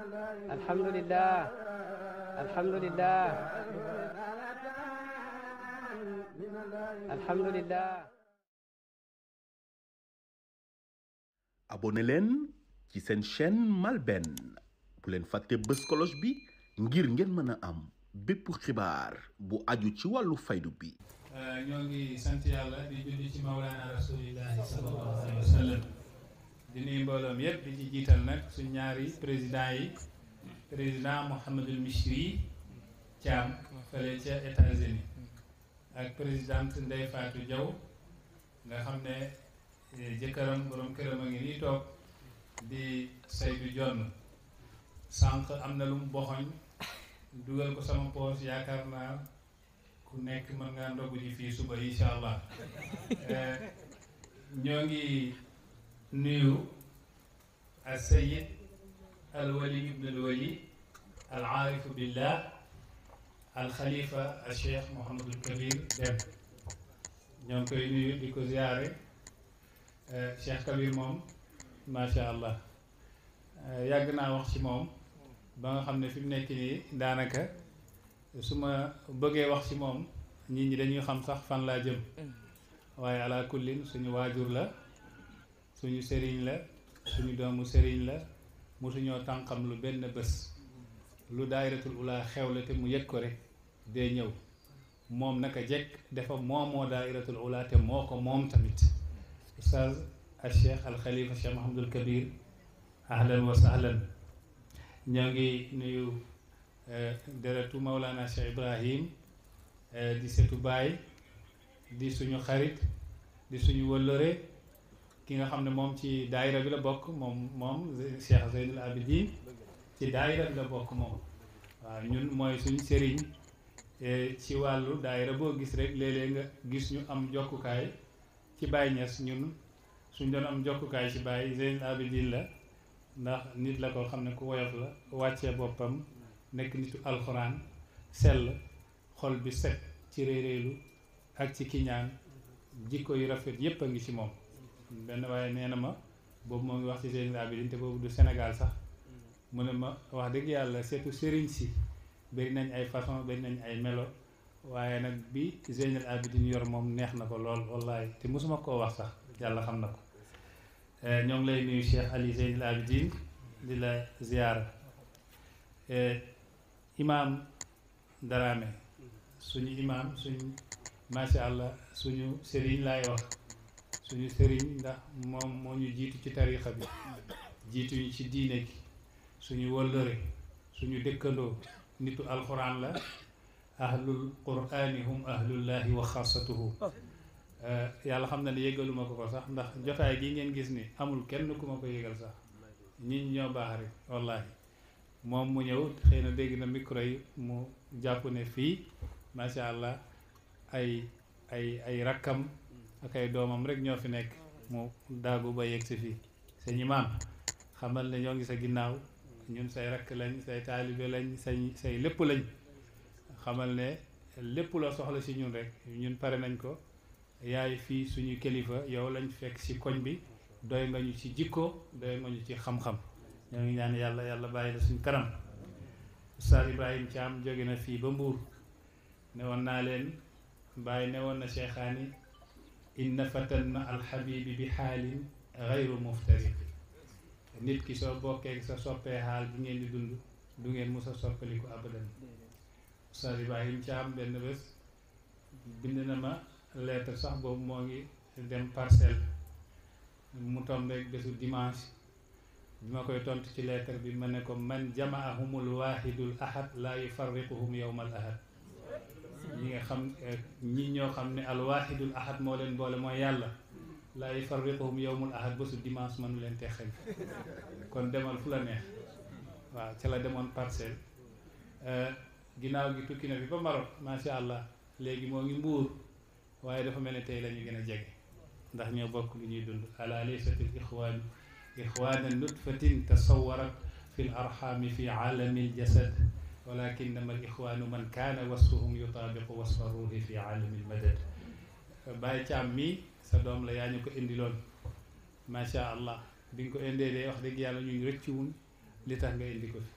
alhamdulillah alhamdulillah alhamdulillah. abonné leen ci seen chaîne MALBN bu leen fàtte bës cloche bi ngir ngeen mën a am bépp xibaar bu aju ci wàllu faydu bi. ñoo ngi sant yàlla di julli ci mawlana rasulillahi sallallahu alayhi wa sallam di nuyu mbooloom yëpp di ci jiital nag suñ ñaari président yi président Mouhamadul Michri Thiam fële ca États-Unis ak présidente Ndeye Fatou Diaw nga xam ne jëkkëram borom këram a ngi nii toog di Seydou Jonn sànq am na lu mu boxoñ dugal ko sama poos yaakaar naa ku nekk mën ngaa ndogu ji fii suba incha allah ñoo ngi nuyu al sayid al wali ibn al wali al aarifu billah al xalifa al cheikh Mouhamadul Kabir Deme ñoo ngi koy nuyu di ko ziare Cheikh Kabir moom macha allah yàgg naa wax ci moom ba nga xam ne fi mu nekk nii daanaka su ma bëggee wax ci moom nit ñi dañuy xam sax fan laa jëm waaye ala kullin suñu waajur la suñu sëriñ la suñu doomu sëriñ la mosuñoo tànqam lu benn bés lu daayiratul ula xew la te mu yëg ko rek day ñëw moom naka jekk dafa moomoo daayiratul ula te moo ko moom tamit ustaz al cheikh al xalifa cheikh Mahamadul Kabir ahlan wa sahlan ñoo ngi nuyu deretu Mawlana Cheikh Ibrahim di setu baay di suñu xarit di suñu wëllëre ki nga xam ne moom ci daayira bi la bokk moom Cheikh Zeynul Abidin ci daayira bi la bokk moom waaw ñun mooy suñu sëriñ ci wàllu daayira boo gis rek léeg-léeg nga gis ñu am jokkukaay ci Baay Ñas ñun suñ doon am jokkukaay ci Baay Zeynul Abidin la ndax nit la ko xam ne ku woyof la wàccee boppam nekk nitu alxuraan sell xol bi set ci réeréelu ak ci kiñaan jikko yu rafet yépp a ngi ci moom benn waaye nee na ma boobu moo ngi wax ci Zeynul Abidin te boobu du Sénégal sax mu ne ma wax dëgg yàlla seetu sëriñ si bari nañ ay façon bari nañ ay melo waaye nag bi Zeynul Abidin yor moom neex na ko lool wallahi te mosuma koo wax sax yàlla xam na ko ñoo ngi lay nuyu Cheikh Ali Zeynul Abidin di la ziyaara imaam Darame suñu imaam suñu macha allah suñu sëriñ laay wax suñu sëriñ ndax moom moo ñu jiitu ci tarixa bi jiituñu ci diine gi suñu wëllëre suñu dëkkandoo nitu alxuraan la ahlul qur'ani hum ahlullahi wa xaasatuhu yàlla xam na ne yëgaluma ko sax ndax jotaay gi ngeen gis ni amul kenn ku ma ko yëgal sax nit ñi ñoo baax rek wallahi moom mu ñëw xëy na dégg na micro yi mu jàpp ne fii macha allah ay rakkam ak ay doomam rek ñoo fi nekk mu daagu ba yegg si fii sëñ imaam xamal ne ñoo ngi sa ginnaaw ñun say rakk lañ say taalibe lañ say lépp lañ xamal ne lépp loo soxla si ñun rek ñun pare nañ ko yaay fii suñu kilifa yow lañ fekk si koñ bi doy nga ñu ci jikko doy nga ñu ci xam-xam ñoo ngi ñaan yàlla bàyyi la suñu kanam Oustaz Ibrahim Thiam jóge na fii ba Mbuur ne woon naa leen bàyyi ne woon na cheikhaani inna fatan ma alxabibi bi xaalin gayru muftariq nit ki soo bokkee sa soppee xaal bi ngeen di dund du ngeen musa soppaliku abadan Oustaz Ibrahim Thiam benn bés bind na ma lettre sax boobu moo ngi dem Parcelles mu tombeek bésu dimanche bi ma koy tontu ci lettre bi ma ne ko man jamaahumul waahidul ahad laa yufarriquhum yawmal ahad ñi ñoo xam ne al waahidul ahad moo leen boole mooy yàlla laa yufarriquhum yawmul ahad bésu dimanche mënu leen texañ kon demal fu la neex waaw ca la demoon Parcelles ginnaaw gi tukki na fi ba Maroc macha allah léegi moo ngi Mbuur waaye dafa mel ne tey la ñu gën a jege ndax ñoo bokk lu ñuy dund ala laysatil ixwaan ixwaana nutfatin tasawarat fi l arxaami fi aalami ljasad walakinama al ixwaanu man kaana wasfuhum yutaabiqu wasfa ruuhi fi aalami lmadad Baye Thiam mii sa doom la yaa ñu ko indiloon macha allah bi nga ko indee de wax dëgg yàlla ñun rëccuwuñ li tax nga indi ko fi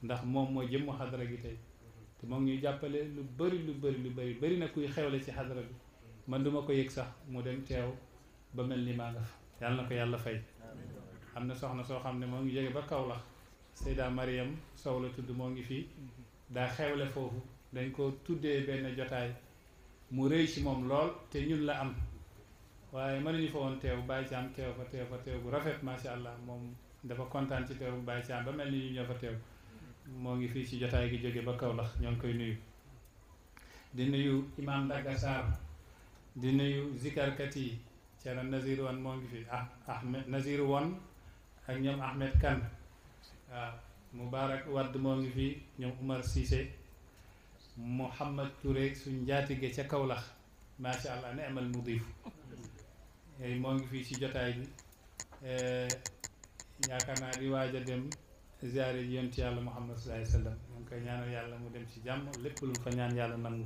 ndax moom mooy jëmmu xadara gi tey te moom ñuy jàppale lu bëri na kuy xewle ci xadara bi man duma ko yëg sax mu dem teew ba mel ni maa nga fa yàlla na ko yàlla fay. am na soxna soo xam ne moo ngi jóge ba Kaolack Seyda Mariam Sow la tudd moo ngi fii daa xewle foofu dañ ko tuddee benn jotaay mu rëy ci moom lool te ñun la am waaye mënuñu fa woon teew Baye Thiam teew fa teew bu rafet macha allah moom dafa kontaan ci teew Baye Thiam ba mel ni ñu ñoo fa teew moo ngi fii ci jotaay gi jóge ba Kaolack ñoo ngi koy nuyu. di nuyu imam Daga Sarr di nuyu zikarkat yi Thierno Nazir Wan moo ngi fi Ahmed Nazir Wan ak ñoom Ahmed Kane waaw Moubarak Wadd moo ngi fi ñoom Oumar Cissé Mouhamad Touré suñ njaatige ca Kaolack macha allah ne amal mudif moo ngi fii ci jotaay bi yaakaar naa di waaj a dem ziare ji yonent yàlla Muhammad sallallahu alayhi wa sallam mu ngi koy ñaanal yàlla mu dem ci jàmm lépp lu fa ñaan yàlla nangu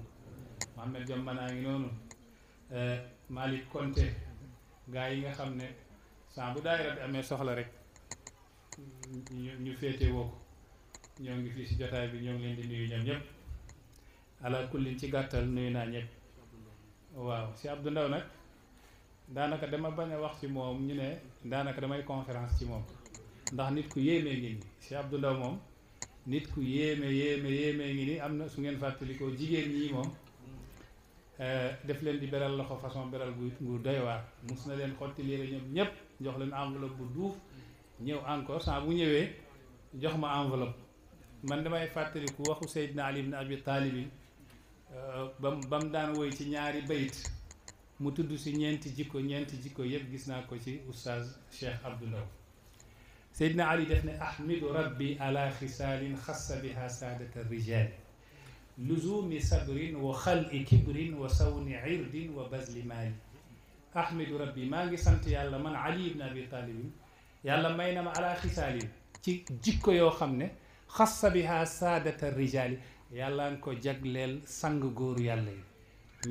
Mohamed Diom banaa ngi noonu Malick Konté gaa yi nga xam ne saa bu daayira bi amee soxla rek ñu féete woo ko ñoo ngi fii ci jotaay bi ñoo ngi leen di nuyu ñoom ñëpp ala kullin ci gàttal nuyu naa ñëpp waaw si Abdou Ndaw nag daanaka dama bañ a wax ci moom ñu ne daanaka damay conférence ci moom ndax nit ku yéemee ngi nii si Abdou Ndaw moom nit ku yéemee ngi nii am na su ngeen fàttalikoo jigéen ñi moom def leen di beral loxo façon beral gu doy waar mus na leen xotti liire ñoom ñëpp jox leen enveloppe bu duuf ñëw encore saa bu ñëwee jox ma enveloppe man damay fàttaliku waxu Seydina Ali ibn Abi Talib yi ba mu daan woy ci ñaari bayit mu tudd si ñeenti jikko yëpp gis naa ko ci oustaz Cheikh Abdou Ndaw Seydina Ali def ne ahmidu rabbi ala xisaalin xassa biha saadata rijal luzumi sabrin wa xal'i kibrin wa sawni irdin wa bazli maali ahmidu rabbi maa ngi sant yàlla man Ali ibn Abi Talib yàlla may na ma ala xisaalin ci jikko yoo xam ne xassa biha saadata rijal yàlla nga ko jagleel sang góoru yàlla yi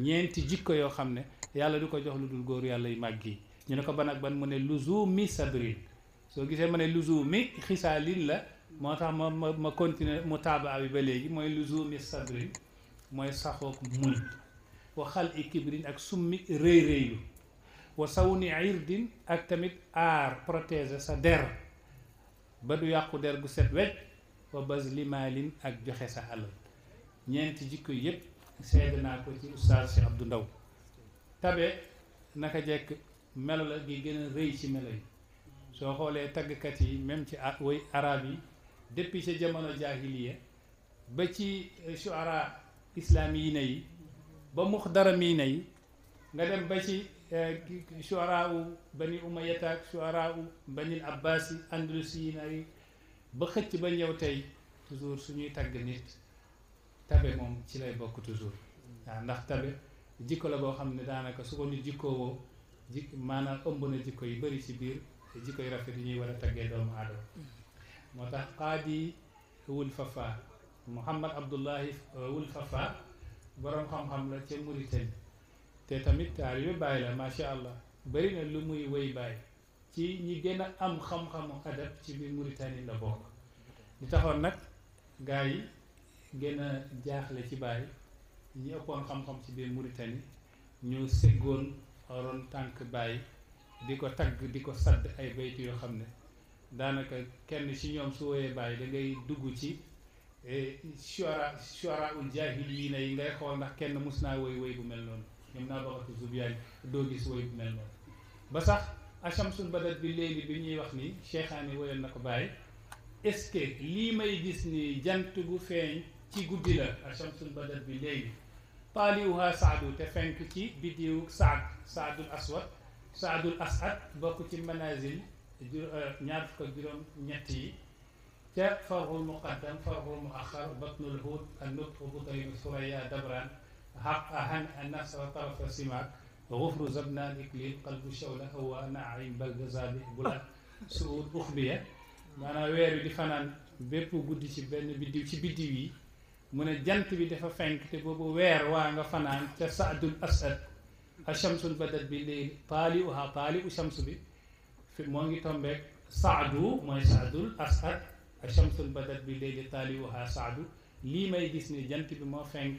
ñeenti jikko yoo xam ne yàlla du ko jox lu dul góoru yàlla yu màgg yi ñu ne ko ban ak ban mu ne luzumi sabrin soo gisee ma ne luzumi xisaalin la moo tax ma continuer mu taaba bi ba léegi mooy luzumi sabrin mooy saxook muñ wa xal i kibrin ak summi rëy rëylu wa sawni irdin ak tamit aar protéger sa der ba du yàqu der gu set wecc wa bazli maalin ak joxe sa alal ñeenti jikko yépp seede naa ko ci oustaz Cheikh Abdou Ndaw tabe naka jekk melo la gi gën a rëy ci melo yi soo xoolee taggkat yi même ci woy arab yi depuis ca jamono jaahiliya ba ci shuara islaamiyiina yi ba muxdaramiina yi nga dem ba ci shuara u bani umayyata ak shuara u bani abbasi andalusiyiina yi ba xëcc ba ñëw tey toujours suñuy tagg nit tabe moom ci lay bokk toujours waaw ndax tabe jikko la boo xam ne daanaka su ko nit jikkoowoo maanaam ëmb na jikko yu bari ci biir jikko yu rafet yi ñuy war a taggee doomu aadama moo tax qaadi wul fafa Muhammad Abdullahi wul fafa boroom xam-xam la ca Mauritanie te tamit taalibe Baay la macha allah bari na lu muy wéy Baay ci ñi gën a am xam-xamu adab ci biir Mauritanie la bokk li taxoon nag gaa yi gën a jaaxle ci Baay ñi ëppoon xam-xam ci biir Mauritanie ñu seggoon ron tànk Baay di ko tagg di ko sadd ay baytu yoo xam ne daanaka kenn ci ñoom su woyee Baay da ngay dugg ci shuara ul jaahiliina yi ngay xool ndax kenn mus naa woy bu mel noonu ñoom naa baxatu Zubyaan doo gis woy bu mel noonu ba sax achamsul badat bi léegi bi ñuy wax ni cheikhaani woyal na ko Baay est-ce que lii may gis ni jant bu feeñ ci guddi la achamsul badat bi léegi taaliuha saadu te fenk ci biddiw saadul asad bokk ci manazil ñaar fukk ak juróom ñett yi ca farxul muqaddam farxul muaxar batnul huut an nutq butaynu suraya dabran xaq ahan an nasra tarafa simaak xufru zabnaan iklil qalbu shawla hawa naim balgazabi bula suud uxbiya maanaam weer wi di fanaan bépp guddi ci benn biddiw ci biddiw yi mu ne jant bi dafa fenk te boobu weer waa nga fanaan ca saadul asad achamsul badat bi léegi taaliu shams bi fi moo ngi tombeek saadu mooy saadul asad ashamsul badat bi layli taaliuha saadu lii may gis ni jant bi moo fenk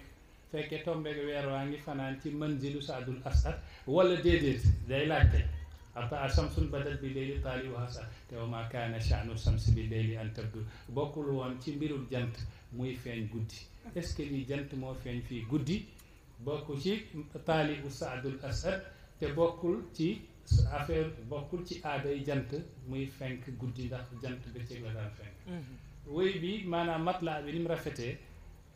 fekkee tombeeg weer waa ngi fanaan ci manzilu saadul asad wala déedéet day laajte ata ashamsul badat bi layli taaliuha saadu te wa ma kaana sha'nu shams bi layli an tabdu bokkul woon ci mbirul jant muy feeñ guddi est-ce que lii jant moo feeñ fii guddi bokku ci taaliu saadul asad te bokkul ci affaire bokkul ci aaday jant muy fenk guddi ndax jant bëccëg la daan fenk woy bi maanaam matla bi ni mu rafetee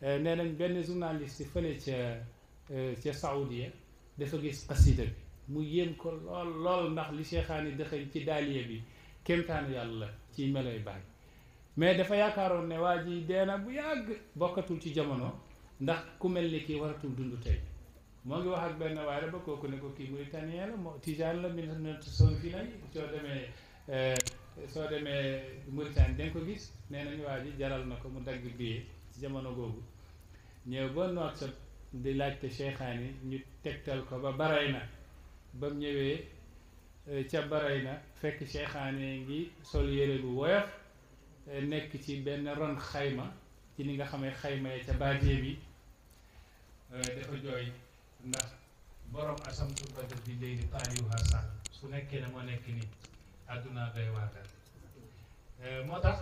nee nañ benn journaliste fële ca Saoudia dafa gis xasida bi mu yéem ko lool ndax li Cheikhaani dëxëñ ci daaliye bi kéemtaanu yàlla ci meloy baay mais dafa yaakaaroon ne waa ji deena bu yàgg bokkatul ci jamono ndax ku mel ni kii waratul dund tey moo ngi wax ak benn waaye rek ba kooku ne ko kii Mauritanien la moo Tijaan la min na son fii nay soo demee Mauritanie da nga ko gis nee nañu waa ji jaral na ko mu dagg billet ci jamono googu ñëw ba Nouakchott di laajte Cheikhaani ñu tegtal ko ba Barayna ba mu ñëwee ca Barayna fekk Cheikhaani ngi sol yére bu woyof nekk ci benn ron xayma ci ni nga xamee xayma ya ca baadiye bi dafa jooy ndax borom asamtul badat bi layli taaliuha saadu su nekkee ne moo nekk nii àdduna day waatal moo tax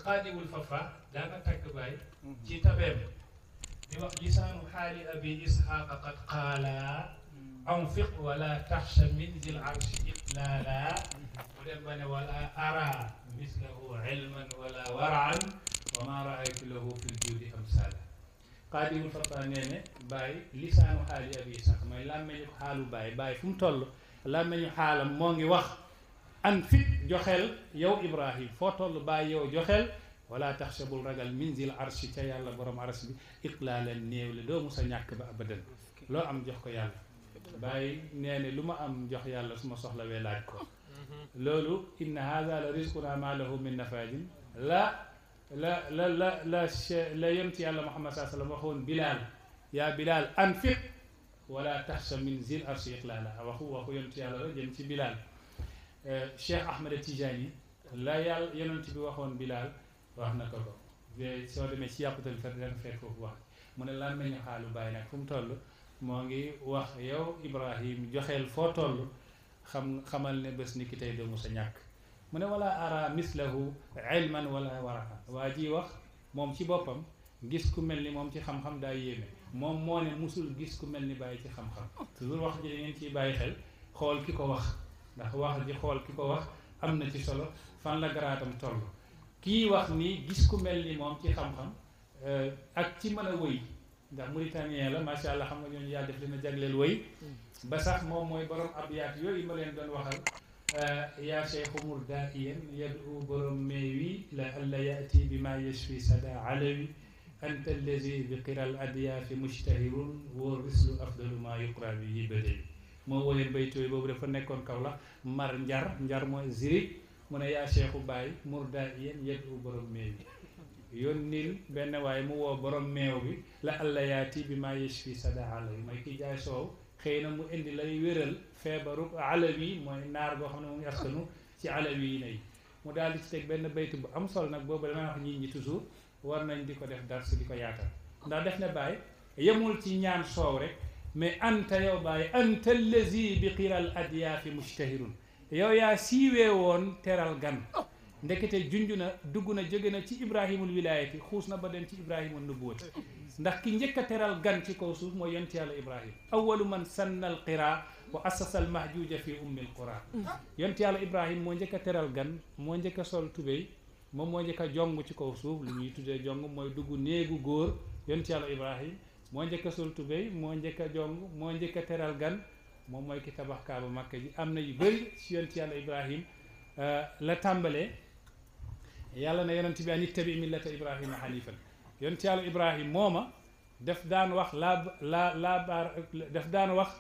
xaadiwul fafa daana tàgg baay ci tabeem di wax lisaanu xaali abi isxaaqa qad qaala anfiq wala taxsha min zil arshi iqlaala mu dem ba ne wala ara mislahu ilman wala waraan wa ma raaytu lahu fi ljuudi amsala xaadiwul fafa nee ne bàyyi lisaanu xaali abi isxaaq mooy làmmeñu xaalu bàyyi fu mu toll làmmeñu xaalam moo ngi wax an fit joxeel yow Ibrahim foo toll bàyyi yow joxeel wala taxsha bul ragal minzil arshi ca yàlla borom arsh bi iqlaalan néew le doo musa ñàkk ba abadan loo am jox ko yàlla bàyyi nee ne lu ma am jox yàlla su ma soxlawee laaj ko loolu inna haada la rizquna ma lahu min nafaadin la yonent yàlla Muhammad saa sallam waxoon Bilal yaa Bilal anfiq wala taxsha min zil arshi iqlaala waxu yonent yàlla la jëm ci Bilal Cheikh Ahmed Tidiane la yàlla yonent bi waxoon Bilal wax na ko soo demee ci yàqutal fer danga fekk foofu wax mu ne lan nañu xaalu bàyyi nag fu mu toll moo ngi wax yow Ibrahim joxeel foo toll xamal ne bés ni ki tey doo musa ñàkk mu ne wala ara mislahu ilman wala waraa waa ji wax moom ci boppam gis ku mel ni moom ci xam-xam daa yéeme moom moo ne musul gis ku mel ni bàyyi ci xam-xam toujours wax ji da ngeen ciy bàyyi xel xool ki ko wax ndax wax ji xool ki ko wax am na ci solo fan la garaatam toll kii wax ni gis ku mel ni moom ci xam-xam ak ci mën a wëy ndax Mauritanien la macha allah xam nga ñooñu yàlla def leen a jagleel wëy ba sax moom mooy borom abyaat yooyu ma leen doon waxal yaa cheikhu murdaiyan yadu borom meewi la alla yaati bi ma yashfi sada alawi anta allazi bi qiral adyaafi mushtahirun wa rislu afdalu ma yuqra bihi badawi moo woyeen baytooy boobu dafa nekkoon kaw la mar njar mooy zirik mu ne yaa cheikhu baay murdaiyan yadu borom meewi yónnil benn waaye mu woo borom meew bi la alla yaati bi ma yashfi sada alawi mooy ki jaay soow xëy na mu indi lay wéral feebaru alawi mooy naar boo xam ne mu ngi askanu ci alawi yi nay mu daal di ci teg benn baytu bu am solo nag boobu damay wax nit ñi toujours war nañ di ko def dars di ko yaatal ndax def na bàyyi yemul ci ñaan soow rek mais anta yow bàyyi anta allazi bi qiral adyaafi mushtahirun yow yaa siiwee woon teral gan ndekete junj na dugg na jóge na ci ibrahimul wilayati xuus na ba dem ci ibrahimul nubuwati ndax ki njëkk a teral gan ci kaw suuf mooy yonent yàlla ibrahim awalu man sanna al qira wa assasa al mahjuja fi ummi al qura yonent yàlla ibrahim moo njëkk a teral gan moo njëkk a sol tubéy moom moo njëkk a jong ci kaw suuf lu ñuy tuddee jong mooy dugg néegu góor yonent yàlla ibrahim moo njëkk a sol tubéy moo njëkk a jong moo njëkk a teral gan moom mooy ki tabax kaaba makka ji am na yu bëri ci yonent yàlla ibrahim la tàmbalee yàlla na yonent bi an ittabi millata ibrahima hanifan yonent yàlla ibrahim mooma daf daan wax daf daan wax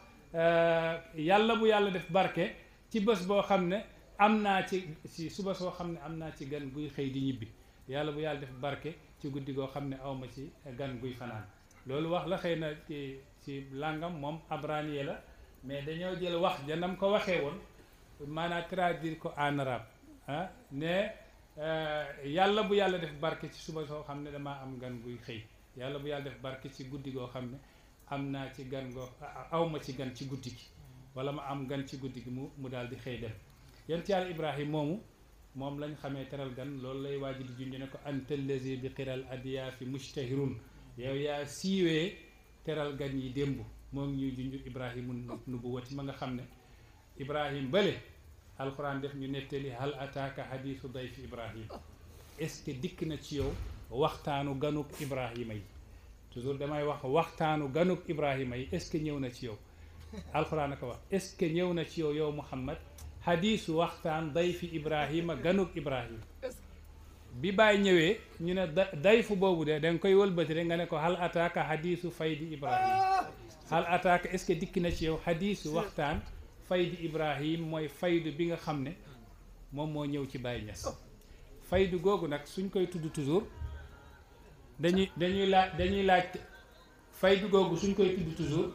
yàlla bu yàlla def barke ci bés boo xam ne am naa ci suba soo xam ne am naa ci gan guy xëy di ñibbi yàlla bu yàlla def barke ci guddi goo xam ne awma ci gan guy fanaan loolu wax la xëy na ci langam moom abraniye la mais dañoo jël wax janam ko waxee woon maanaam traduire ko en arabe ne yàlla bu yàlla def barke ci suba soo xam ne damaa am gan guy xëy yàlla bu yàlla def barke ci guddi goo xam ne am naa ci gan goo awma ci gan ci guddi gi wala ma am gan ci guddi gi mu daal di xëy dem yonent yàlla Ibrahima moom lañ xamee teral gan loolu lay waaji di junj ne ko anta lazi bi xiral adiyaafi mushtahirun yow yaa siiwee teral gan yi démb moom ñuy junj Ibrahima nubuwati ma nga xam ne Ibrahima bële alquran def ñu nettali hal ataaka hadisu dayfi Ibrahima est-ce que dikk na ci yow waxtaanu ganuk Ibrahima yi toujours damay wax waxtaanu ganuk Ibrahima yi est-ce que ñëw na ci yow alquran a ko wax est-ce que ñëw na ci yow yow Muhammad hadisu waxtaan dayfi Ibrahima ganuk Ibrahima bi bàyyi ñëwee ñu ne dayfu boobu de da nga koy wëlbati rek nga ne ko hal ataaka hadisu faydi Ibrahima hal ataaka est-ce que dikk na ci yow hadisu waxtaan faydu Ibrahim mooy faydu bi nga xam ne moom moo ñëw ci Baye Niass faydu googu nag suñ koy tudd toujours dañuy laaj faydu googu suñ koy tudd toujours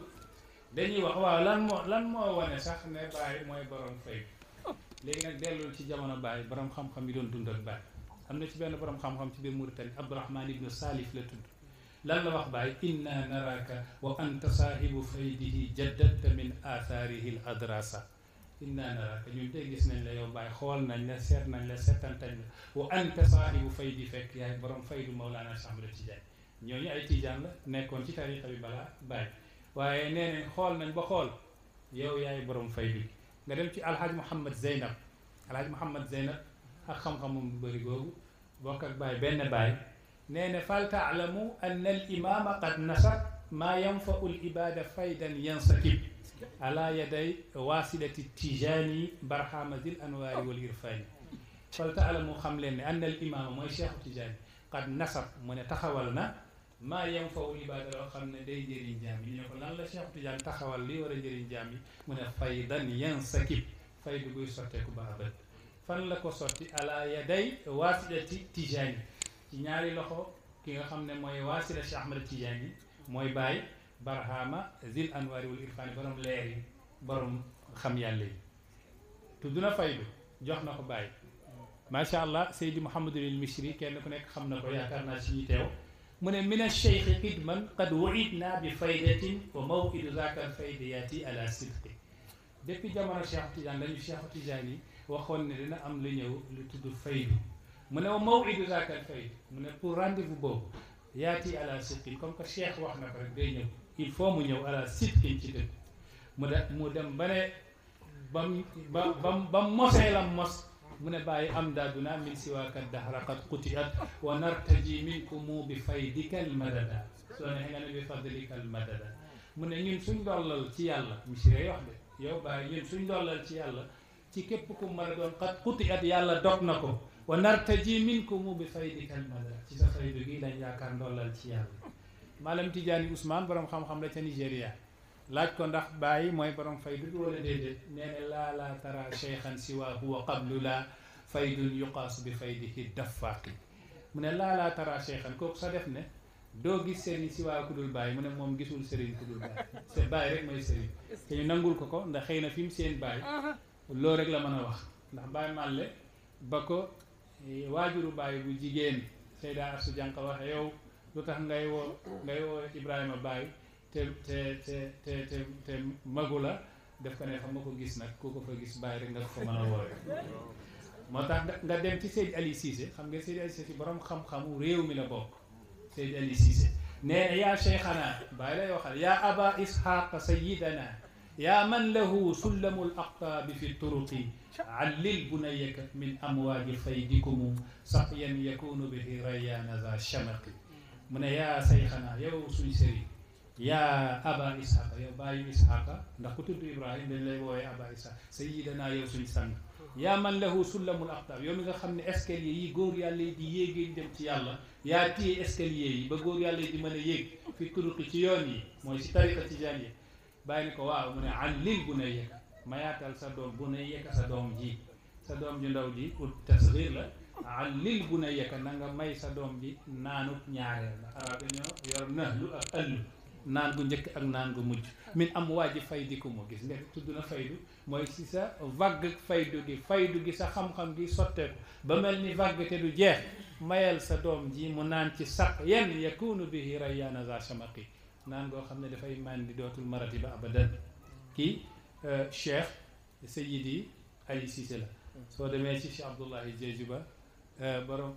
dañuy wax waaw lan moo wane sax ne Baye mooy borom faydu léegi nag dellul ci jamono Baye borom xam-xam yi doon dundal Baye am na ci benn borom xam-xam ci biir Mauritanie Abdourahman ibnu Salif la tudd lan la wax Baye inna naraka wa anta saahibu faydihi jaddadta min atharihi al adrasa inna naraka ñun de gis nañ la yow Baye xool nañ la seet nañ la seetantañ la wa anta saahibu faydi fekk yaay borom faydu Mawlana Cheikh Ahmad Tidiane ñooñu ay Tidiane la nekkoon ci tariqa bi balaa Baye waaye nee nañ xool nañ ba xool yow yaay borom faydu nga dem ci alhaaj Mouhamad Zeynab ak xam-xamum bu bëri googu bokk ak Baye benn Baye nee na fal taalamu anna al imama qad nasat maa yanfau l ibada faydan yansakib ala yaday wasilati tijani barhama zil anwaari wal irfani fal taalamu xam leen ne anna al imama mooy cheikhu tijani qad nasat mu ne taxawal na maa yanfau l ibada loo xam ne day njëriñ jaam yi ñu ne ko lan la cheikhu tijani taxawal lii war a njëriñ jaam yi mu ne faydan yansakib faydu guy sotteeku ba abad fan la ko sotti ala yaday wasilati tijani ci ñaari loxo ki nga xam ne mooy waasila Cheikh Ahmad Tidiane yi mooy Baye barhama zil anwaari wal irfani borom leer yi borom xam yàlla yi tudd na faydu jox na ko Baye macha allah Seydi Mouhamadul Misri kenn ku nekk xam na ko yaakaar naa ci ñi teew mu ne min acheikhi qidman qad wuidna bi faydatin wa mawidu zaka al faydiyati ala sidqi depuis jamono Cheikh Tidiane lañu Cheikh Tidiane yi waxoon ne dina am lu ñëw lu tudd faydu mu ne mawidu zakal faydu mu ne pour rendez-vous boobu yaati ala sidqin comme que Cheikh wax na ko rek day ñëw il faut mu ñëw ala sidqin ci dëgg mu dem ba ne bam mosee la mos mu ne bàyyi am daaduna min siwaaka dahra qad qutiat wa nartaji minkumu bi faydika al madada soo ne nga ne bi fadlika al madada mu ne ñun suñ dollal ci yàlla misiré wax de yow bàyyi ñun suñ dollal ci yàlla ci képp ku mën a doon qad qutiat yàlla dog na ko wa nartaji minkum bi faydika al madad ci sa faydu gi lañ yaakaar ndollal ci yàlla Malam Tidiane Ousmane borom xam-xam la ca Nigéria laaj ko ndax Baye mooy borom faydu gi wala déedéet nee na laa tara cheikhan siwa huwa qablu la faydun yuqaasu bi faydihi daffaaqi mu ne laa tara cheikhan kooku sa def ne doo gis sëriñ siwa ku dul Baye mu ne moom gisul sëriñ ku dul Baye c'est Baye rek mooy sëriñ te ñu nangul ko ndax xëy na fi mu seen Baye loolu rek la mën a wax ndax Baye Malle ba ko waajuru Baye bu jigéen Seyda Asu Jànq waxe yow lu tax ngay woo Ibrahima Baye te magu la def ko ne fa ma ko gis nag ku ko fa gis Baye rek nga ko mën a woowe moo tax nga dem ci Seydi Ali Cissé xam nga Seydi Ali Cissé borom xam-xamu réew mi la bokk Seydi Ali Cissé nee na yaa cheikhana Baye lay waxal yaa aba ishaqa sayidana yaa man lahu sullamul aqtaabi fi turuqi allil bunayaka min amwaaji faydikumu saqyan yakunu bihi rayyaana za shamaqi mu ne yaa sayxanaa yow suñ sëriñ yaa aba ishaqa yow bàyyi ishaqa ndax ku tudd Ibrahima dañ lay woowee aba ishaqa sayyidanaa yow suñ sang yaa man lahu sullamul aqtaab yow mi nga xam ne escalier yi góor yàlla yi di yéegee dem ci yàlla yaa téye escalier yi ba góor yàlla yi di mën a yéeg fi turuqi ci yoon yi mooy si tariqa tijaaniya bàyyi ni ko waaw mu ne allil bunayaka mayaatal sa doom bunayaka sa doom ji ndaw ji ut tasghir la allil bunayaka na nga may sa doom ji naanut ñaareel la arab ñoo yor nahlu ak ëllu naan gu njëkk ak naan gu mujj min am waaji faydiku moo gis nga tudd na faydu mooy si sa vague faydu gi sa xam-xam gi sotteeku ba mel ni vague te du jeex mayal sa doom ji mu naan ci saq yenn yakunu bihi rayyaana za shamaqi naan goo xam ne dafay màndi dootul marati ba abadan kii Cheikh Seydi Ali Cissé la soo demee ci Cheikh Abdullahi Jeeju ba borom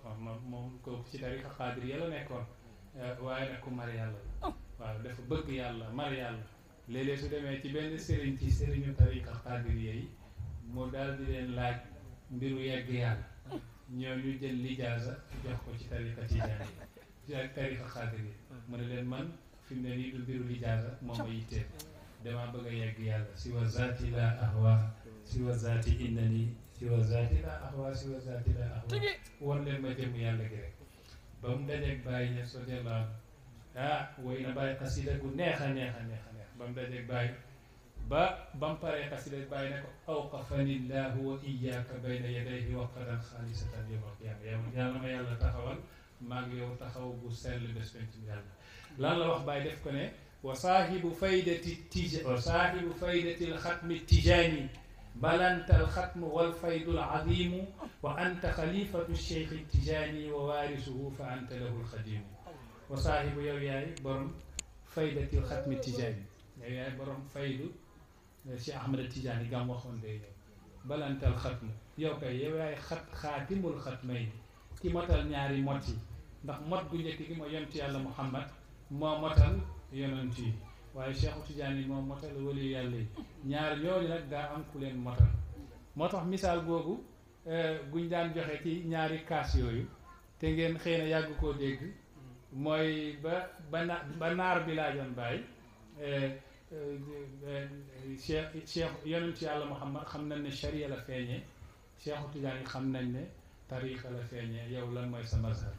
moom ko ci tariqa xaadiriya la nekkoon waaye nag ku mar yàlla la waaw dafa bëgg yàlla mar yàlla léeg-léeg su demee ci benn sëriñ ci sëriñu tariqa xaadiriya yi mu daal di leen laaj mbiru yegg yàlla ñoo ñu jël lijaasa jox ko ci tariqa tijaani ci ak tariqa xaadiriya mu ne leen man fi mu ne nii du mbiru lijaasa moom ma yitteel damaa bëgg a yegg yàlla si wa zaati la ahwa si wa zaati innani si wa zaati la ahwa si wa zaati la ahwa won leen ma jëm yàlla gi rek ba mu dajeeg bàyyi ñe so dellaan woy na bàyyi xasida gu neex a neex ba mu dajeeg bàyyi ba mu paree xasida bàyyi ne ko awqafani llahu wa iyyaka bayna yadayhi waqfatan xaalisatan yawmal qiyaama yàlla ma yàlla taxawal maa ngi yow taxaw bu sell bés pencum yàlla lan la wax bàyyi def ko ne wa saahibu faydati lxatmi tijaani balanta alxatmu walfaydu alazimu wa anta xalifatu cheikh tijaani wa waarisuhu fa anta lahu alxadimu wa saahibu yow yaay borom faydati lxatmi tijaani yow yaay borom faydu Cheikh Ahmad Tijaani gam waxoon day yow balanta alxatmu yow kay yow yaay xaatimul xatmayni ki motal ñaari mot yi ndax mot gu njëkk gi mooy yonent yàlla Muhammad moo motal yonent yi waaye Cheikh Tidiane moom motal wali yàlla yi ñaar ñooñu nag daa am ku leen motal moo tax misaal googu guñ daan joxe ci ñaari kaas yooyu te ngeen xëy na yàgg koo dégg mooy ba naar bi laajoon bàyyi cheikh yonent yàlla Muhammad xam nañ ne charia la feeñee Cheikh Tidiane xam nañ ne tariqa la feeñee yow lan mooy sa mazhab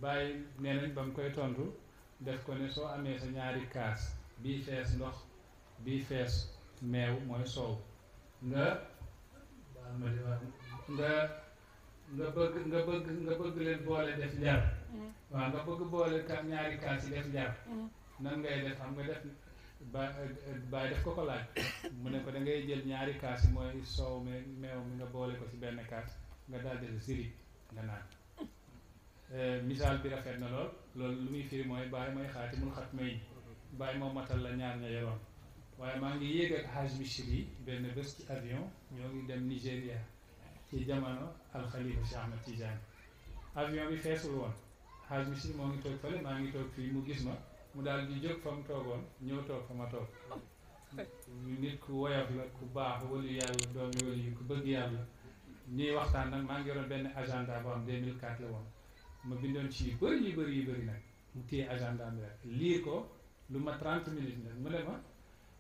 bàyyi nee nañ ba mu koy tontu def ko ne soo amee sa ñaari kaas bii fees ndox bii fees meew mooy soow nga bëgg leen boole def njar waaw nga bëgg boole ñaari kaas yi def njar nan ngay def xam nga def bàyyi def ko laaj mu ne ko da ngay jël ñaari kaas yi mooy soow meew mi nga boole ko ci benn kaas nga daal def sirip nga naan misaal bi rafet na loolu lu muy firi mooy bàyyi mooy xaatimul xatmayni bàyyi moo matal la ñaar ña yoroon waaye maa ngi yéeg ak Haj Mishri benn bés ci avion ñoo ngi dem Nigéria ci jamono alxalifa Cheikh Ahmad Tidiane avion bi feesul woon Haj Mishri moo ngi toog fële maa ngi toog fii mu gis ma mu daal di jóg fa mu toogoon ñëw toog fa ma toog nit ku woyof la ku baax wali yàlla doomi wali ku bëgg yàlla ñuy waxtaan nag maa ngi yoroon benn agenda boo xam 2004 la woon ma bindoon ci yu bëri nag mu téye agenda bi rek lire ko lu ma 30 minutes nag mu ne ma